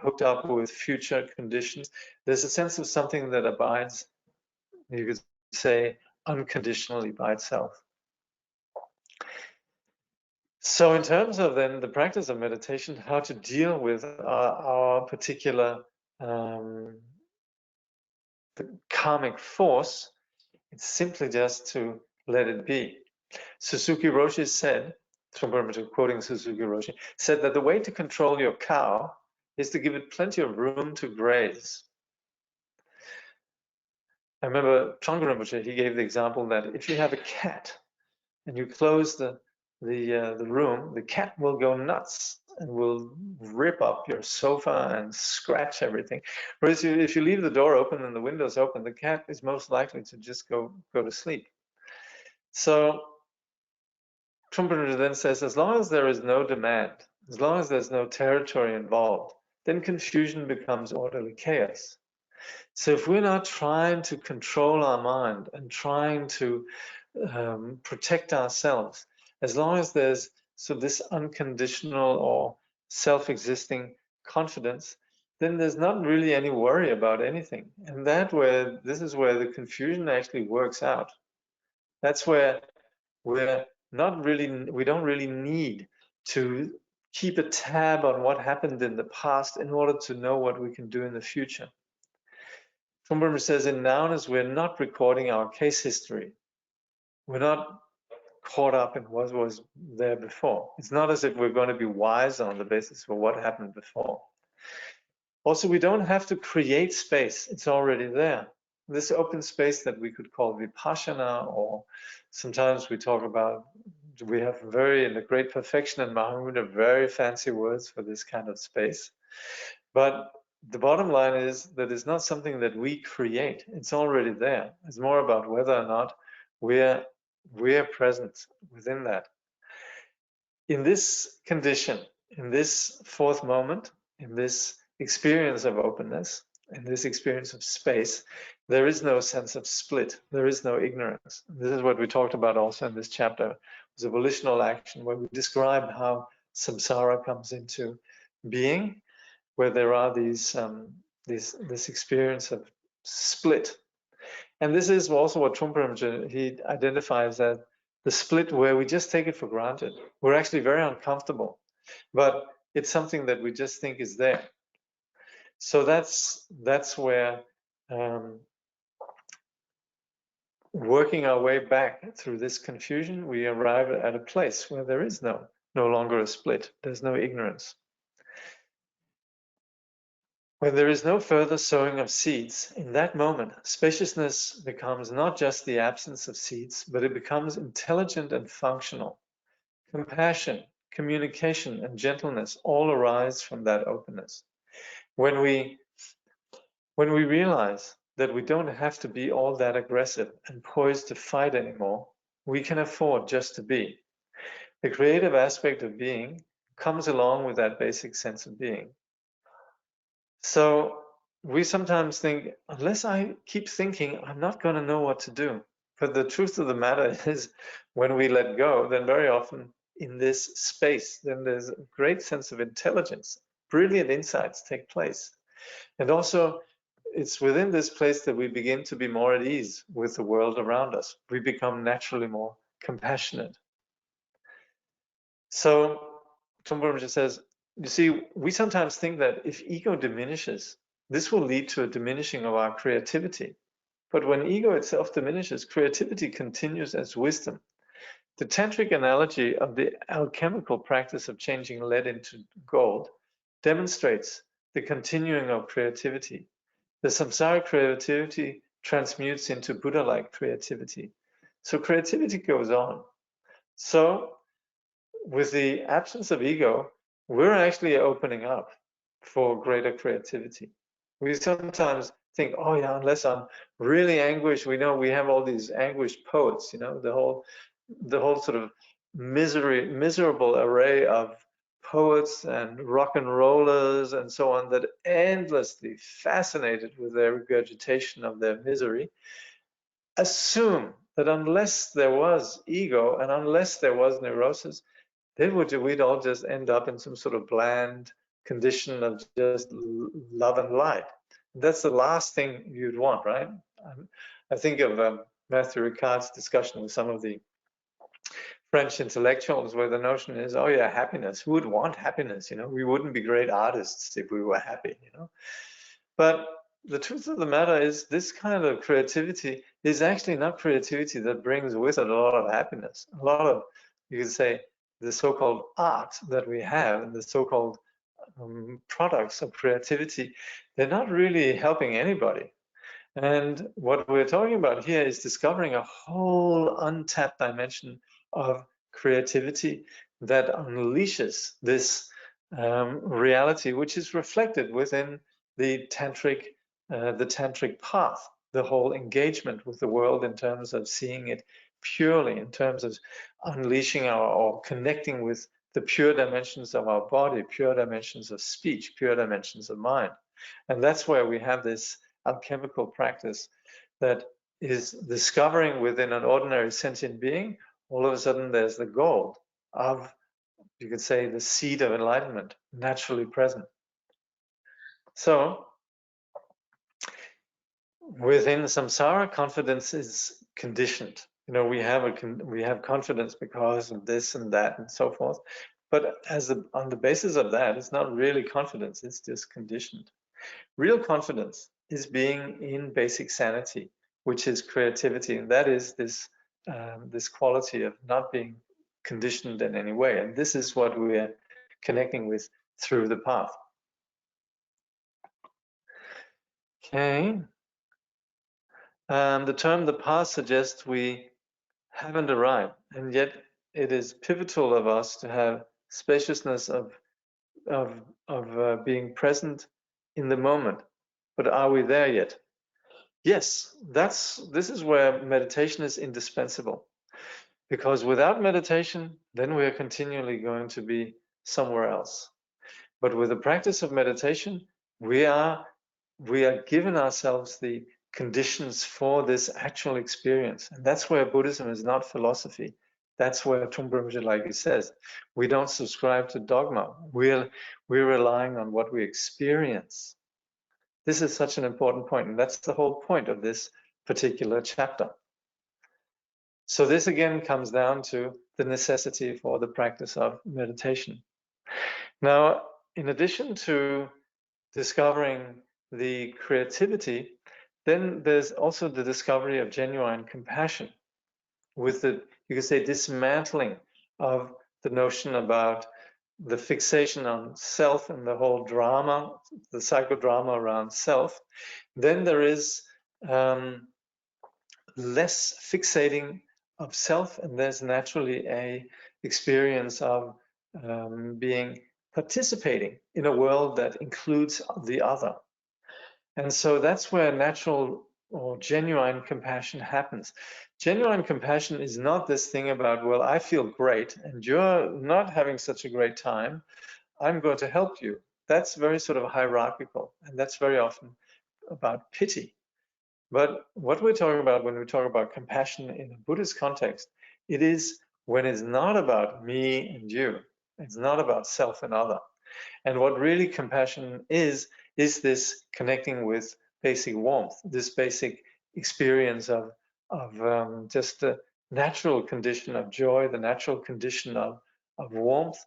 hooked up with future conditions. There's a sense of something that abides, you could say, unconditionally by itself. So in terms of then the practice of meditation, how to deal with our particular karmic force, it's simply just to let it be. Suzuki Roshi said, quoting Suzuki Roshi, said that the way to control your cow is to give it plenty of room to graze. I remember Trungpa Rinpoche, he gave the example that if you have a cat and you close the room, the cat will go nuts and will rip up your sofa and scratch everything. Whereas if you leave the door open and the windows open, the cat is most likely to just go to sleep. So Trungpa Rinpoche then says, as long as there is no demand, as long as there's no territory involved, then confusion becomes orderly chaos. So if we're not trying to control our mind and trying to protect ourselves, as long as there's this unconditional or self-existing confidence, then there's not really any worry about anything. And this is where the confusion actually works out. That's where we don't really need to keep a tab on what happened in the past in order to know what we can do in the future. Trungpa says in Nowness, we're not recording our case history. We're not caught up in what was there before. It's not as if we're going to be wise on the basis of what happened before. Also, we don't have to create space. It's already there. This open space that we could call vipassana, or sometimes we talk about, we have in the Great Perfection and Mahamudra, very fancy words for this kind of space. But the bottom line is that it's not something that we create. It's already there. It's more about whether or not we're present within that. In this condition, in this fourth moment, in this experience of openness, in this experience of space, there is no sense of split. There is no ignorance. This is what we talked about also in this chapter. It was a volitional action where we describe how samsara comes into being, where there are this experience of split. And this is also what Trungpa Rinpoche, he identifies as the split where we just take it for granted. We're actually very uncomfortable, but it's something that we just think is there. So that's where working our way back through this confusion, we arrive at a place where there is no longer a split. There's no ignorance. When there is no further sowing of seeds, in that moment, spaciousness becomes not just the absence of seeds, but it becomes intelligent and functional. Compassion, communication, and gentleness all arise from that openness. When we realize that we don't have to be all that aggressive and poised to fight anymore, we can afford just to be. The creative aspect of being comes along with that basic sense of being. So we sometimes think, unless I keep thinking, I'm not going to know what to do. But the truth of the matter is, when we let go, then very often in this space, then there's a great sense of intelligence. Brilliant insights take place. And also, it's within this place that we begin to be more at ease with the world around us. We become naturally more compassionate. So Trungpa Rinpoche says, you see, we sometimes think that if ego diminishes, this will lead to a diminishing of our creativity. But when ego itself diminishes, creativity continues as wisdom. The tantric analogy of the alchemical practice of changing lead into gold demonstrates the continuing of creativity. The samsara creativity transmutes into Buddha-like creativity. So creativity goes on. So with the absence of ego, we're actually opening up for greater creativity. We sometimes think, oh yeah, unless I'm really anguished, we know we have all these anguished poets, the whole sort of miserable array of poets and rock and rollers and so on that endlessly fascinated with their regurgitation of their misery, assume that unless there was ego and unless there was neurosis, then we'd all just end up in some sort of bland condition of just love and light. That's the last thing you'd want, right? I think of Matthew Ricard's discussion with some of the French intellectuals, where the notion is, oh yeah, happiness. Who would want happiness? We wouldn't be great artists if we were happy. But the truth of the matter is, this kind of creativity is actually not creativity that brings with it a lot of happiness. A lot of, you could say, the so-called art that we have, and the so-called products of creativity, they're not really helping anybody. And what we're talking about here is discovering a whole untapped dimension of creativity that unleashes this reality, which is reflected within the tantric path, the whole engagement with the world in terms of seeing it purely, in terms of unleashing or connecting with the pure dimensions of our body, pure dimensions of speech, pure dimensions of mind. And that's where we have this alchemical practice that is discovering within an ordinary sentient being, all of a sudden there's the gold of, you could say, the seed of enlightenment naturally present. So within samsara, confidence is conditioned. We have confidence because of this and that and so forth. But on the basis of that, it's not really confidence, it's just conditioned. Real confidence is being in basic sanity, which is creativity, and that is this quality of not being conditioned in any way. And this is what we are connecting with through the path. Okay. The term "the path" suggests we haven't arrived, and yet it is pivotal of us to have spaciousness of being present in the moment. But are we there yet? Yes, this is where meditation is indispensable, because without meditation, then we are continually going to be somewhere else. But with the practice of meditation, we are given ourselves the conditions for this actual experience, and that's where Buddhism is not philosophy. That's where Trungpa Rinpoche, like he says, we don't subscribe to dogma. We're relying on what we experience. This is such an important point, and that's the whole point of this particular chapter. So this again comes down to the necessity for the practice of meditation. Now, in addition to discovering the creativity, then there's also the discovery of genuine compassion, with the, you could say, dismantling of the notion about the fixation on self and the whole drama, the psychodrama around self. Then there is less fixating of self, and there's naturally a experience of participating in a world that includes the other. And so that's where natural or genuine compassion happens. Genuine compassion is not this thing about, well, I feel great and you're not having such a great time, I'm going to help you. That's very sort of hierarchical, and that's very often about pity. But what we're talking about when we talk about compassion in a Buddhist context, it is when it's not about me and you. It's not about self and other. And what really compassion is this connecting with basic warmth, this basic experience of just the natural condition of joy, the natural condition of warmth.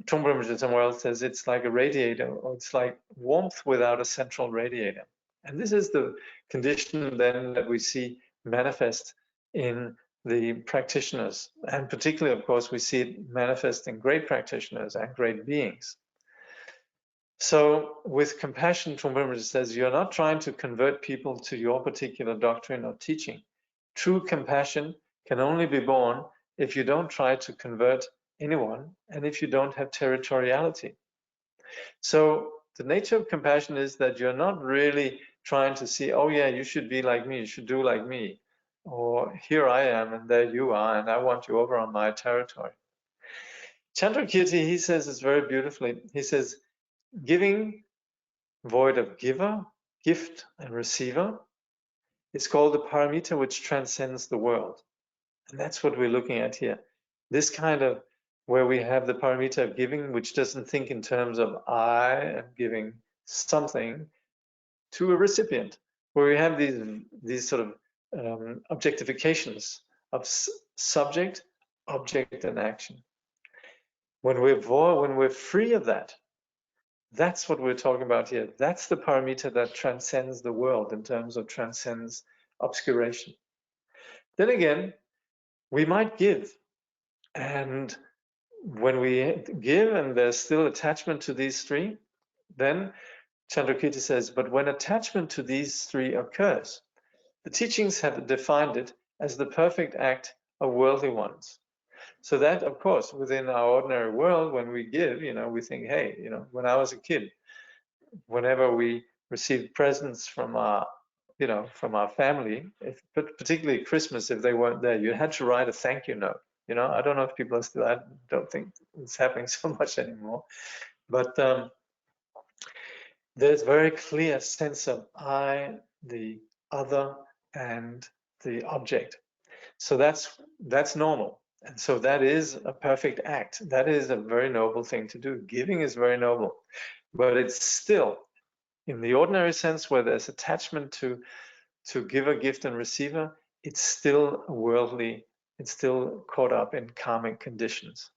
Trungpa Rinpoche somewhere else says it's like a radiator, or it's like warmth without a central radiator. And this is the condition then that we see manifest in the practitioners. And particularly, of course, we see it manifest in great practitioners and great beings. So with compassion, Trungpa Rinpoche says, you're not trying to convert people to your particular doctrine or teaching. True compassion can only be born if you don't try to convert anyone and if you don't have territoriality. So the nature of compassion is that you're not really trying to see, oh yeah, you should be like me, you should do like me, or here I am and there you are and I want you over on my territory. Chandrakirti, he says this very beautifully. He says, giving void of giver, gift and receiver, is called the paramita which transcends the world. And that's what we're looking at here. This kind of, where we have the paramita of giving, which doesn't think in terms of I am giving something to a recipient, where we have these sort of objectifications of subject, object and action. When we're free of that, that's what we're talking about here. That's the paramita that transcends the world in terms of transcends obscuration. Then again, we might give, and when we give and there's still attachment to these three, then Chandrakirti says, but when attachment to these three occurs, the teachings have defined it as the perfect act of worldly ones. So that, of course, within our ordinary world, when we give, we think, hey, when I was a kid, whenever we received presents from our family, but particularly Christmas, if they weren't there, you had to write a thank you note. I don't know if people are still, I don't think it's happening so much anymore, but there's very clear sense of I, the other, and the object. So that's normal. And so that is a perfect act. That is a very noble thing to do. Giving is very noble, but it's still, in the ordinary sense where there's attachment to giver, gift, and receiver, it's still worldly, it's still caught up in karmic conditions.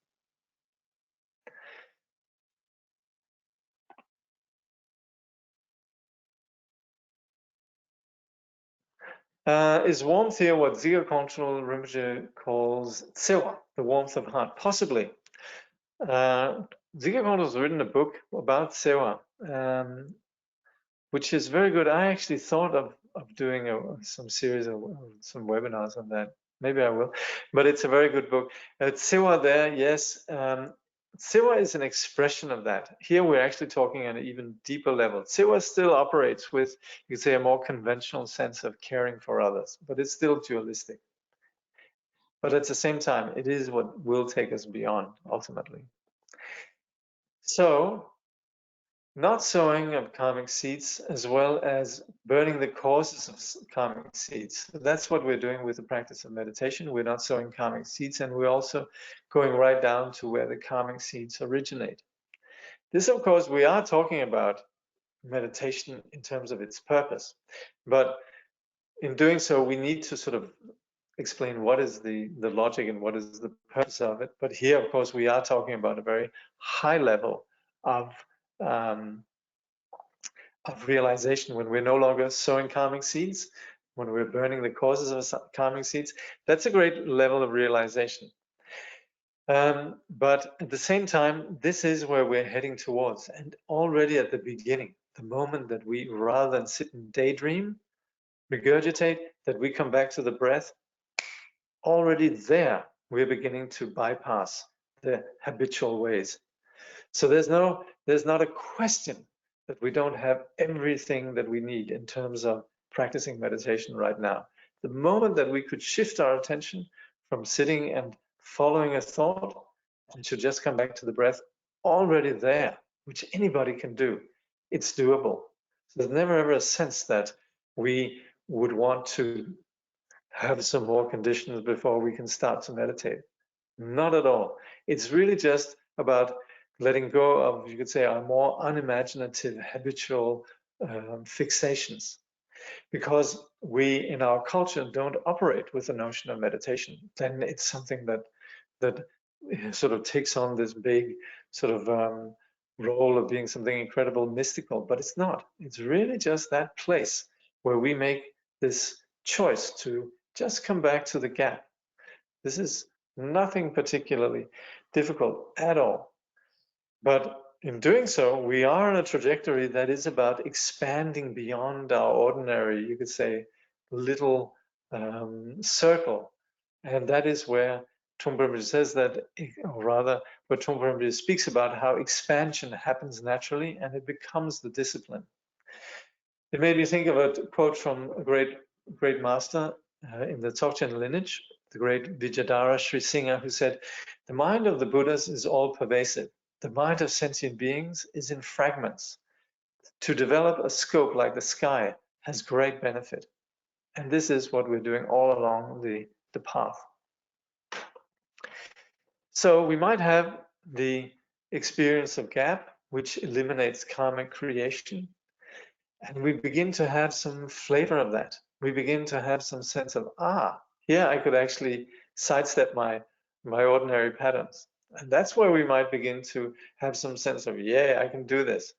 Is warmth here what Trungpa Rinpoche calls tsewa, the warmth of heart? Possibly. Trungpa has written a book about tsewa, which is very good. I actually thought of doing some series of some webinars on that. Maybe I will, but it's a very good book. Tsewa there, yes. Tsewa is an expression of that. Here we're actually talking on an even deeper level. Tsewa still operates with, you could say, a more conventional sense of caring for others, but it's still dualistic. But at the same time, it is what will take us beyond, ultimately. So, not sowing of karmic seeds, as well as burning the causes of karmic seeds. That's what we're doing with the practice of meditation. We're not sowing karmic seeds, and we're also going right down to where the karmic seeds originate. This, of course, we are talking about meditation in terms of its purpose, but in doing so, we need to sort of explain what is the logic and what is the purpose of it. But here, of course, we are talking about a very high level of realization when we're no longer sowing karmic seeds, when we're burning the causes of karmic seeds. That's a great level of realization. But at the same time, this is where we're heading towards. And already at the beginning, the moment that we, rather than sit and daydream, regurgitate, that we come back to the breath, already there, we're beginning to bypass the habitual ways. So there's not a question that we don't have everything that we need in terms of practicing meditation right now. The moment that we could shift our attention from sitting and following a thought and to just come back to the breath, already there, which anybody can do, it's doable. So there's never ever a sense that we would want to have some more conditions before we can start to meditate. Not at all. It's really just about letting go of, you could say, our more unimaginative, habitual fixations. Because we, in our culture, don't operate with the notion of meditation. Then it's something that sort of takes on this big sort of role of being something incredible, mystical. But it's not. It's really just that place where we make this choice to just come back to the gap. This is nothing particularly difficult at all. But in doing so, we are on a trajectory that is about expanding beyond our ordinary, you could say, little circle. And that is where Trungpa Rinpoche says that, or rather, where Trungpa Rinpoche speaks about how expansion happens naturally and it becomes the discipline. It made me think of a quote from a great master in the Dzogchen lineage, the great Vijayadhara Sri Singha, who said, "The mind of the Buddhas is all pervasive. The mind of sentient beings is in fragments. To develop a scope like the sky has great benefit." And this is what we're doing all along the path. So we might have the experience of gap, which eliminates karmic creation. And we begin to have some flavor of that. We begin to have some sense of, here I could actually sidestep my my ordinary patterns. And that's where we might begin to have some sense of, yeah, I can do this.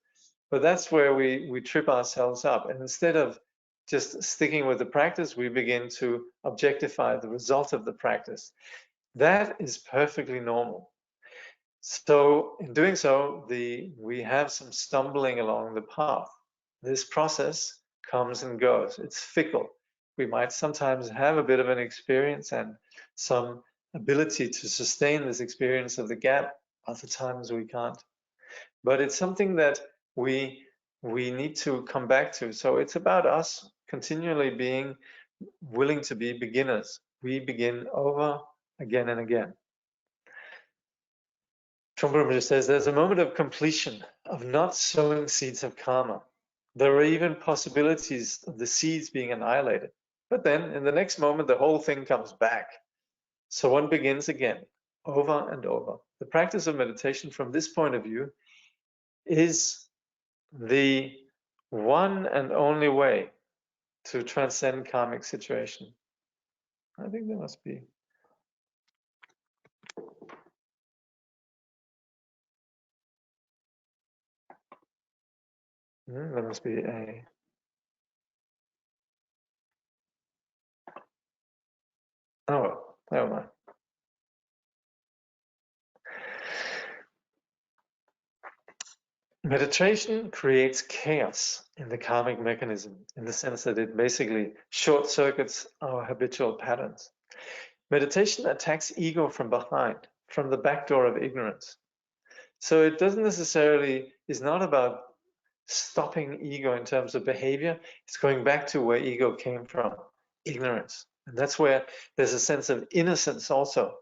But that's where we trip ourselves up. And instead of just sticking with the practice, we begin to objectify the result of the practice. That is perfectly normal. So in doing so, we have some stumbling along the path. This process comes and goes. It's fickle. We might sometimes have a bit of an experience and some ability to sustain this experience of the gap. Other times we can't. But it's something that we need to come back to. So it's about us continually being willing to be beginners. We begin over again and again. Trungpa Rinpoche says there's a moment of completion, of not sowing seeds of karma. There are even possibilities of the seeds being annihilated. But then in the next moment, the whole thing comes back. So one begins again, over and over. The practice of meditation from this point of view is the one and only way to transcend karmic situation. I think there must be. There must be a. Oh, never mind. Meditation creates chaos in the karmic mechanism in the sense that it basically short circuits our habitual patterns. Meditation attacks ego from behind, from the back door of ignorance. So it doesn't necessarily, is not about stopping ego in terms of behavior. It's going back to where ego came from, ignorance. And that's where there's a sense of innocence also.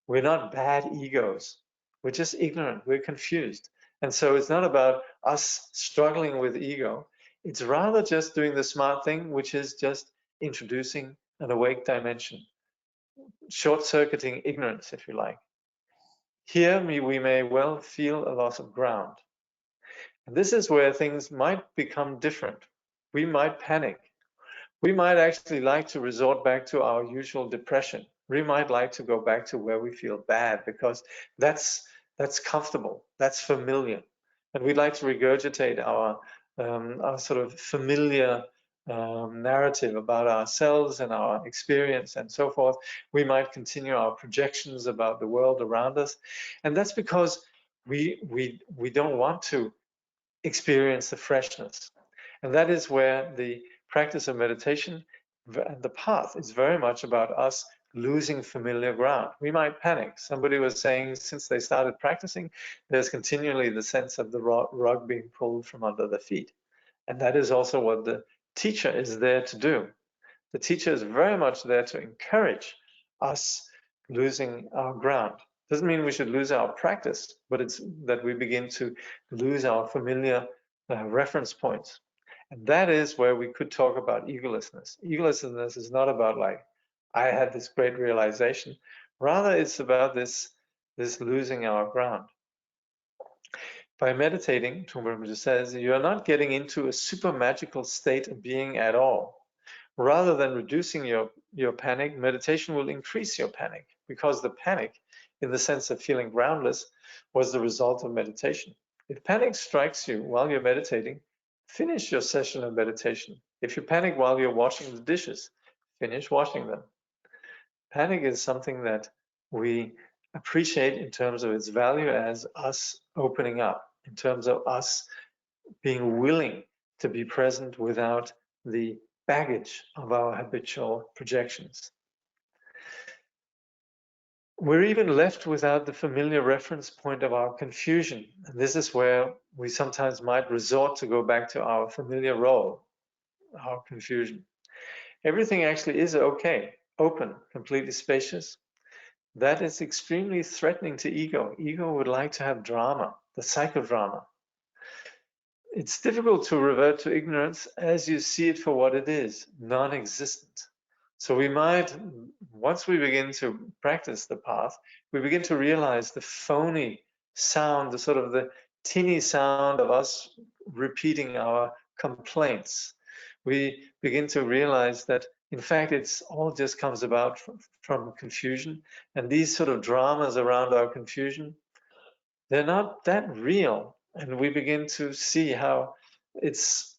We're not bad egos. We're just ignorant. We're confused. And so it's not about us struggling with ego. It's rather just doing the smart thing, which is just introducing an awake dimension, short-circuiting ignorance, if you like. Here we may well feel a loss of ground. And this is where things might become different. We might panic. We might actually like to resort back to our usual depression. We might like to go back to where we feel bad because that's comfortable, that's familiar. And we'd like to regurgitate our sort of familiar narrative about ourselves and our experience and so forth. We might continue our projections about the world around us. And that's because we don't want to experience the freshness. And that is where the practice of meditation and the path is very much about us losing familiar ground. We might panic. Somebody was saying since they started practicing, there's continually the sense of the rug being pulled from under the feet. And that is also what the teacher is there to do. The teacher is very much there to encourage us losing our ground. Doesn't mean we should lose our practice, but it's that we begin to lose our familiar reference points. And that is where we could talk about egolessness. Egolessness is not about like, I had this great realization. Rather, it's about this losing our ground. By meditating, Trungpa Rinpoche says, you are not getting into a super magical state of being at all. Rather than reducing your panic, meditation will increase your panic, because the panic, in the sense of feeling groundless, was the result of meditation. If panic strikes you while you're meditating, finish your session of meditation. If you panic while you're washing the dishes, finish washing them. Panic is something that we appreciate in terms of its value as us opening up, in terms of us being willing to be present without the baggage of our habitual projections. We're even left without the familiar reference point of our confusion. And this is where we sometimes might resort to go back to our familiar role, our confusion. Everything actually is okay, open, completely spacious. That is extremely threatening to ego. Ego would like to have drama, the psychodrama. It's difficult to revert to ignorance as you see it for what it is, non-existent. So we might, once we begin to practice the path, we begin to realize the phony sound, the sort of the tinny sound of us repeating our complaints. We begin to realize that In fact, it's all just comes about from confusion. And these sort of dramas around our confusion, they're not that real. And we begin to see how it's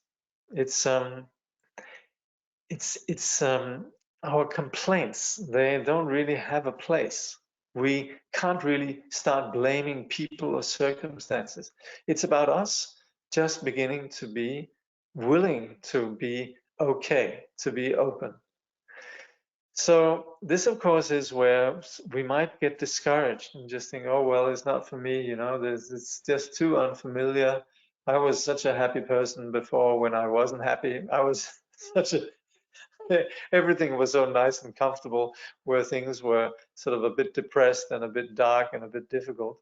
our complaints, they don't really have a place. We can't really start blaming people or circumstances. It's about us just beginning to be willing to be okay, to be open. So this, of course, is where we might get discouraged and just think, oh, well, it's not for me, you know, it's just too unfamiliar. I was such a happy person before when I wasn't happy. I was such a everything was so nice and comfortable, where things were sort of a bit depressed and a bit dark and a bit difficult.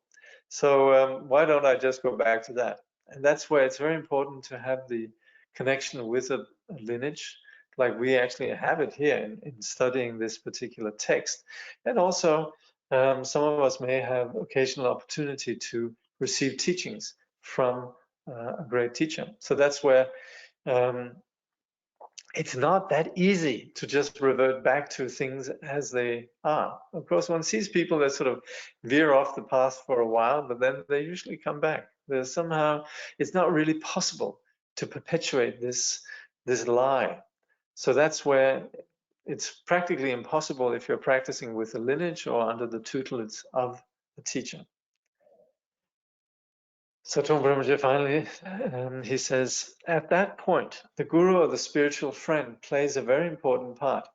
So why don't I just go back to that? And that's where it's very important to have the connection with a lineage, like we actually have it here in studying this particular text. And also, some of us may have occasional opportunity to receive teachings from a great teacher. So that's where um, it's not that easy to just revert back to things as they are. Of course, one sees people that sort of veer off the path for a while, but then they usually come back. There's somehow, it's not really possible to perpetuate this lie. So that's where it's practically impossible if you're practicing with a lineage or under the tutelage of a teacher. So Trungpa Rinpoche finally, he says, at that point, the guru or the spiritual friend plays a very important part.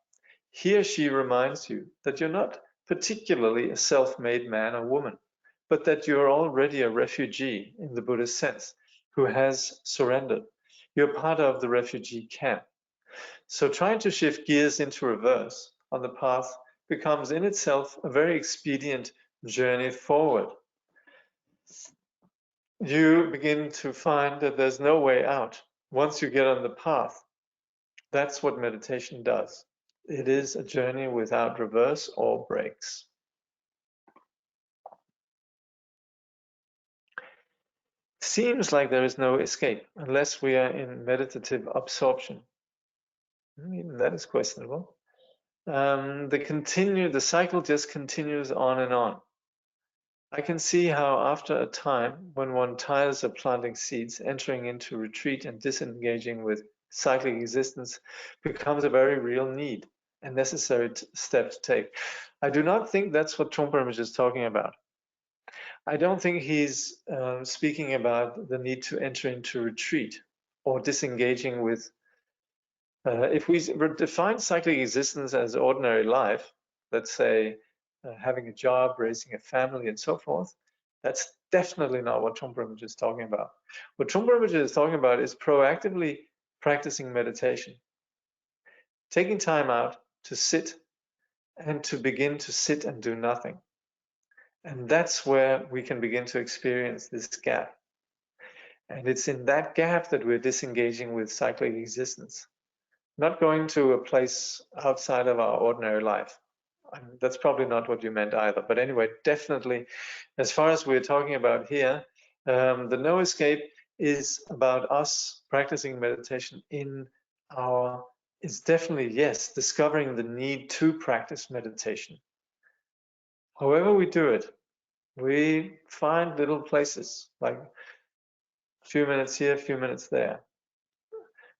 He or she reminds you that you're not particularly a self-made man or woman, but that you're already a refugee in the Buddhist sense, who has surrendered. You're part of the refugee camp. So trying to shift gears into reverse on the path becomes in itself a very expedient journey forward. You begin to find that there's no way out. Once you get on the path, that's what meditation does. It is a journey without reverse or breaks. Seems like there is no escape unless we are in meditative absorption. Even that is questionable. The cycle just continues on and on. I can see how after a time, when one tires of planting seeds, entering into retreat and disengaging with cyclic existence becomes a very real need and necessary step to take. I do not think that's what Trungpa Rinpoche is talking about. I don't think he's speaking about the need to enter into retreat or disengaging with. If we define cyclic existence as ordinary life, let's say having a job, raising a family, and so forth, that's definitely not what Trungpa Rinpoche is talking about. What Trungpa Rinpoche is talking about is proactively practicing meditation, taking time out to sit and to begin to sit and do nothing. And that's where we can begin to experience this gap. And it's in that gap that we're disengaging with cyclic existence, not going to a place outside of our ordinary life. That's probably not what you meant either. But anyway, definitely, as far as we're talking about here, the no escape is about us practicing meditation in our, it's definitely, yes, discovering the need to practice meditation. However we do it, we find little places, like a few minutes here, a few minutes there.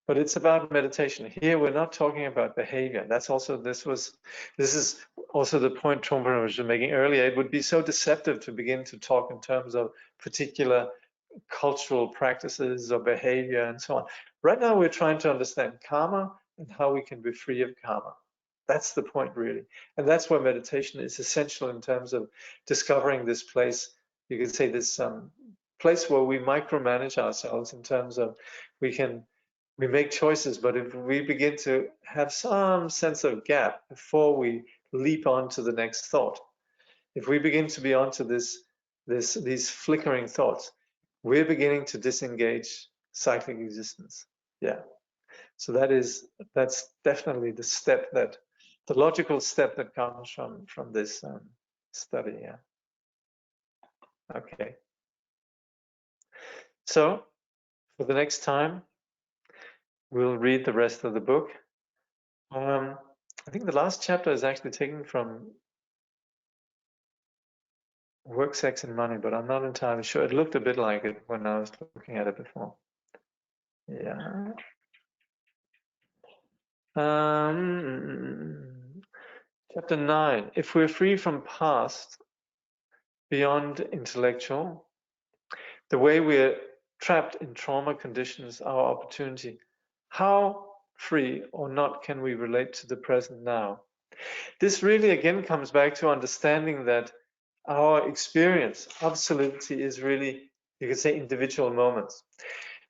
But it's about meditation. Here we're not talking about behavior. That's also, this is also the point Trungpa was making earlier. It would be so deceptive to begin to talk in terms of particular cultural practices or behavior and so on. Right now we're trying to understand karma and how we can be free of karma. That's the point, really. And that's where meditation is essential in terms of discovering this place, you could say this place where we micromanage ourselves in terms of we make choices, but if we begin to have some sense of gap before we leap on to the next thought, if we begin to be onto these flickering thoughts, we're beginning to disengage cyclic existence. Yeah. So that's definitely the logical step that comes from this study. Yeah. Okay. So for the next time, we'll read the rest of the book. I think the last chapter is actually taken from Work, Sex, and Money, but I'm not entirely sure. It looked a bit like it when I was looking at it before. Yeah. Chapter 9. If we're free from past, beyond intellectual, the way we're trapped in trauma conditions our opportunity. How free or not can we relate to the present now? This really again comes back to understanding that our experience of solidity is really, you could say, individual moments.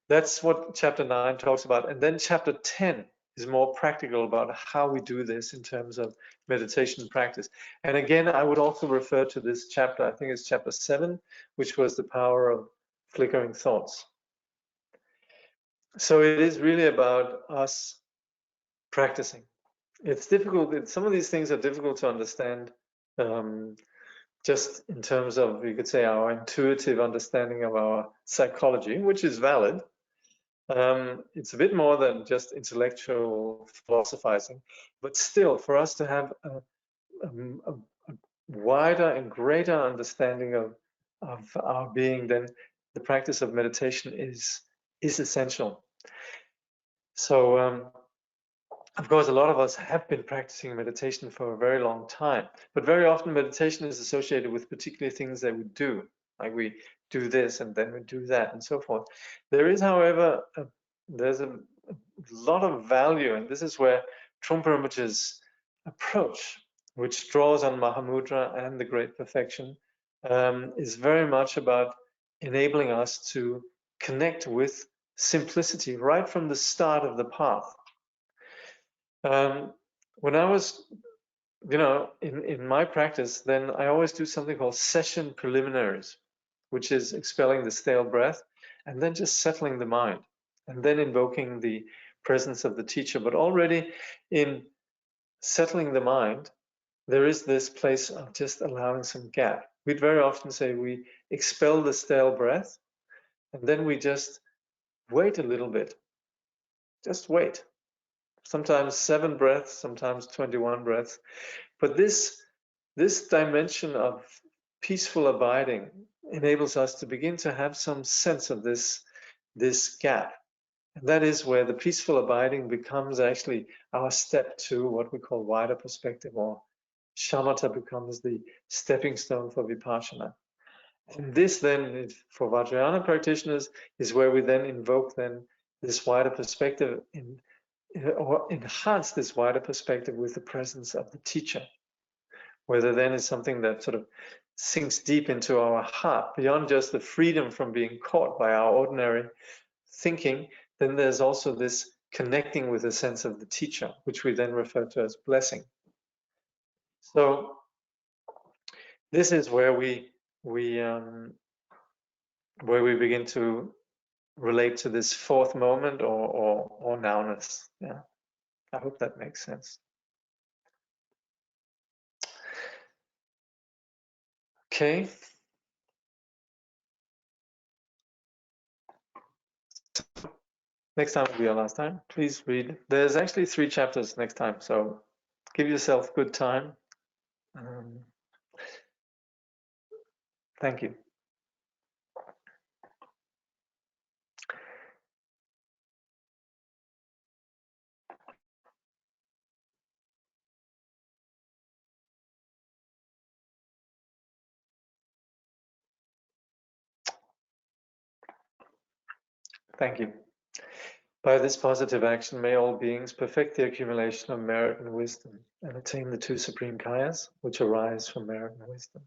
That's what chapter 9 talks about. And then chapter 10 is more practical about how we do this in terms of meditation practice. And again, I would also refer to this chapter, I think it's chapter 7, which was the power of flickering thoughts. So it is really about us practicing. It's difficult. Some of these things are difficult to understand just in terms of, you could say, our intuitive understanding of our psychology, which is valid. It's a bit more than just intellectual philosophizing, but still, for us to have a wider and greater understanding of our being, then the practice of meditation is essential. So, of course, a lot of us have been practicing meditation for a very long time, but very often meditation is associated with particular things that we do, like we do this and then we do that and so forth. There is, however, there's a lot of value, and this is where Trungpa Rinpoche's approach, which draws on Mahamudra and the Great Perfection, is very much about enabling us to connect with simplicity right from the start of the path. When I was, in my practice, then I always do something called session preliminaries, which is expelling the stale breath and then just settling the mind and then invoking the presence of the teacher. But already in settling the mind, there is this place of just allowing some gap. We'd very often say we expel the stale breath and then we just wait a little bit. Just wait. Sometimes 7 breaths, sometimes 21 breaths. But this dimension of peaceful abiding enables us to begin to have some sense of this gap. And that is where the peaceful abiding becomes actually our step to what we call wider perspective, or shamatha becomes the stepping stone for vipassana. And this then, for Vajrayana practitioners, is where we then invoke then this wider perspective or enhance this wider perspective with the presence of the teacher, where there then is something that sort of sinks deep into our heart, beyond just the freedom from being caught by our ordinary thinking. Then there's also this connecting with the sense of the teacher, which we then refer to as blessing. So this is where we begin to relate to this fourth moment or nowness. Yeah, I hope that makes sense. Okay. Next time will be our last time. Please read. There's actually 3 chapters next time, so give yourself good time. Thank you. Thank you. By this positive action, may all beings perfect the accumulation of merit and wisdom and attain the 2 supreme kayas, which arise from merit and wisdom.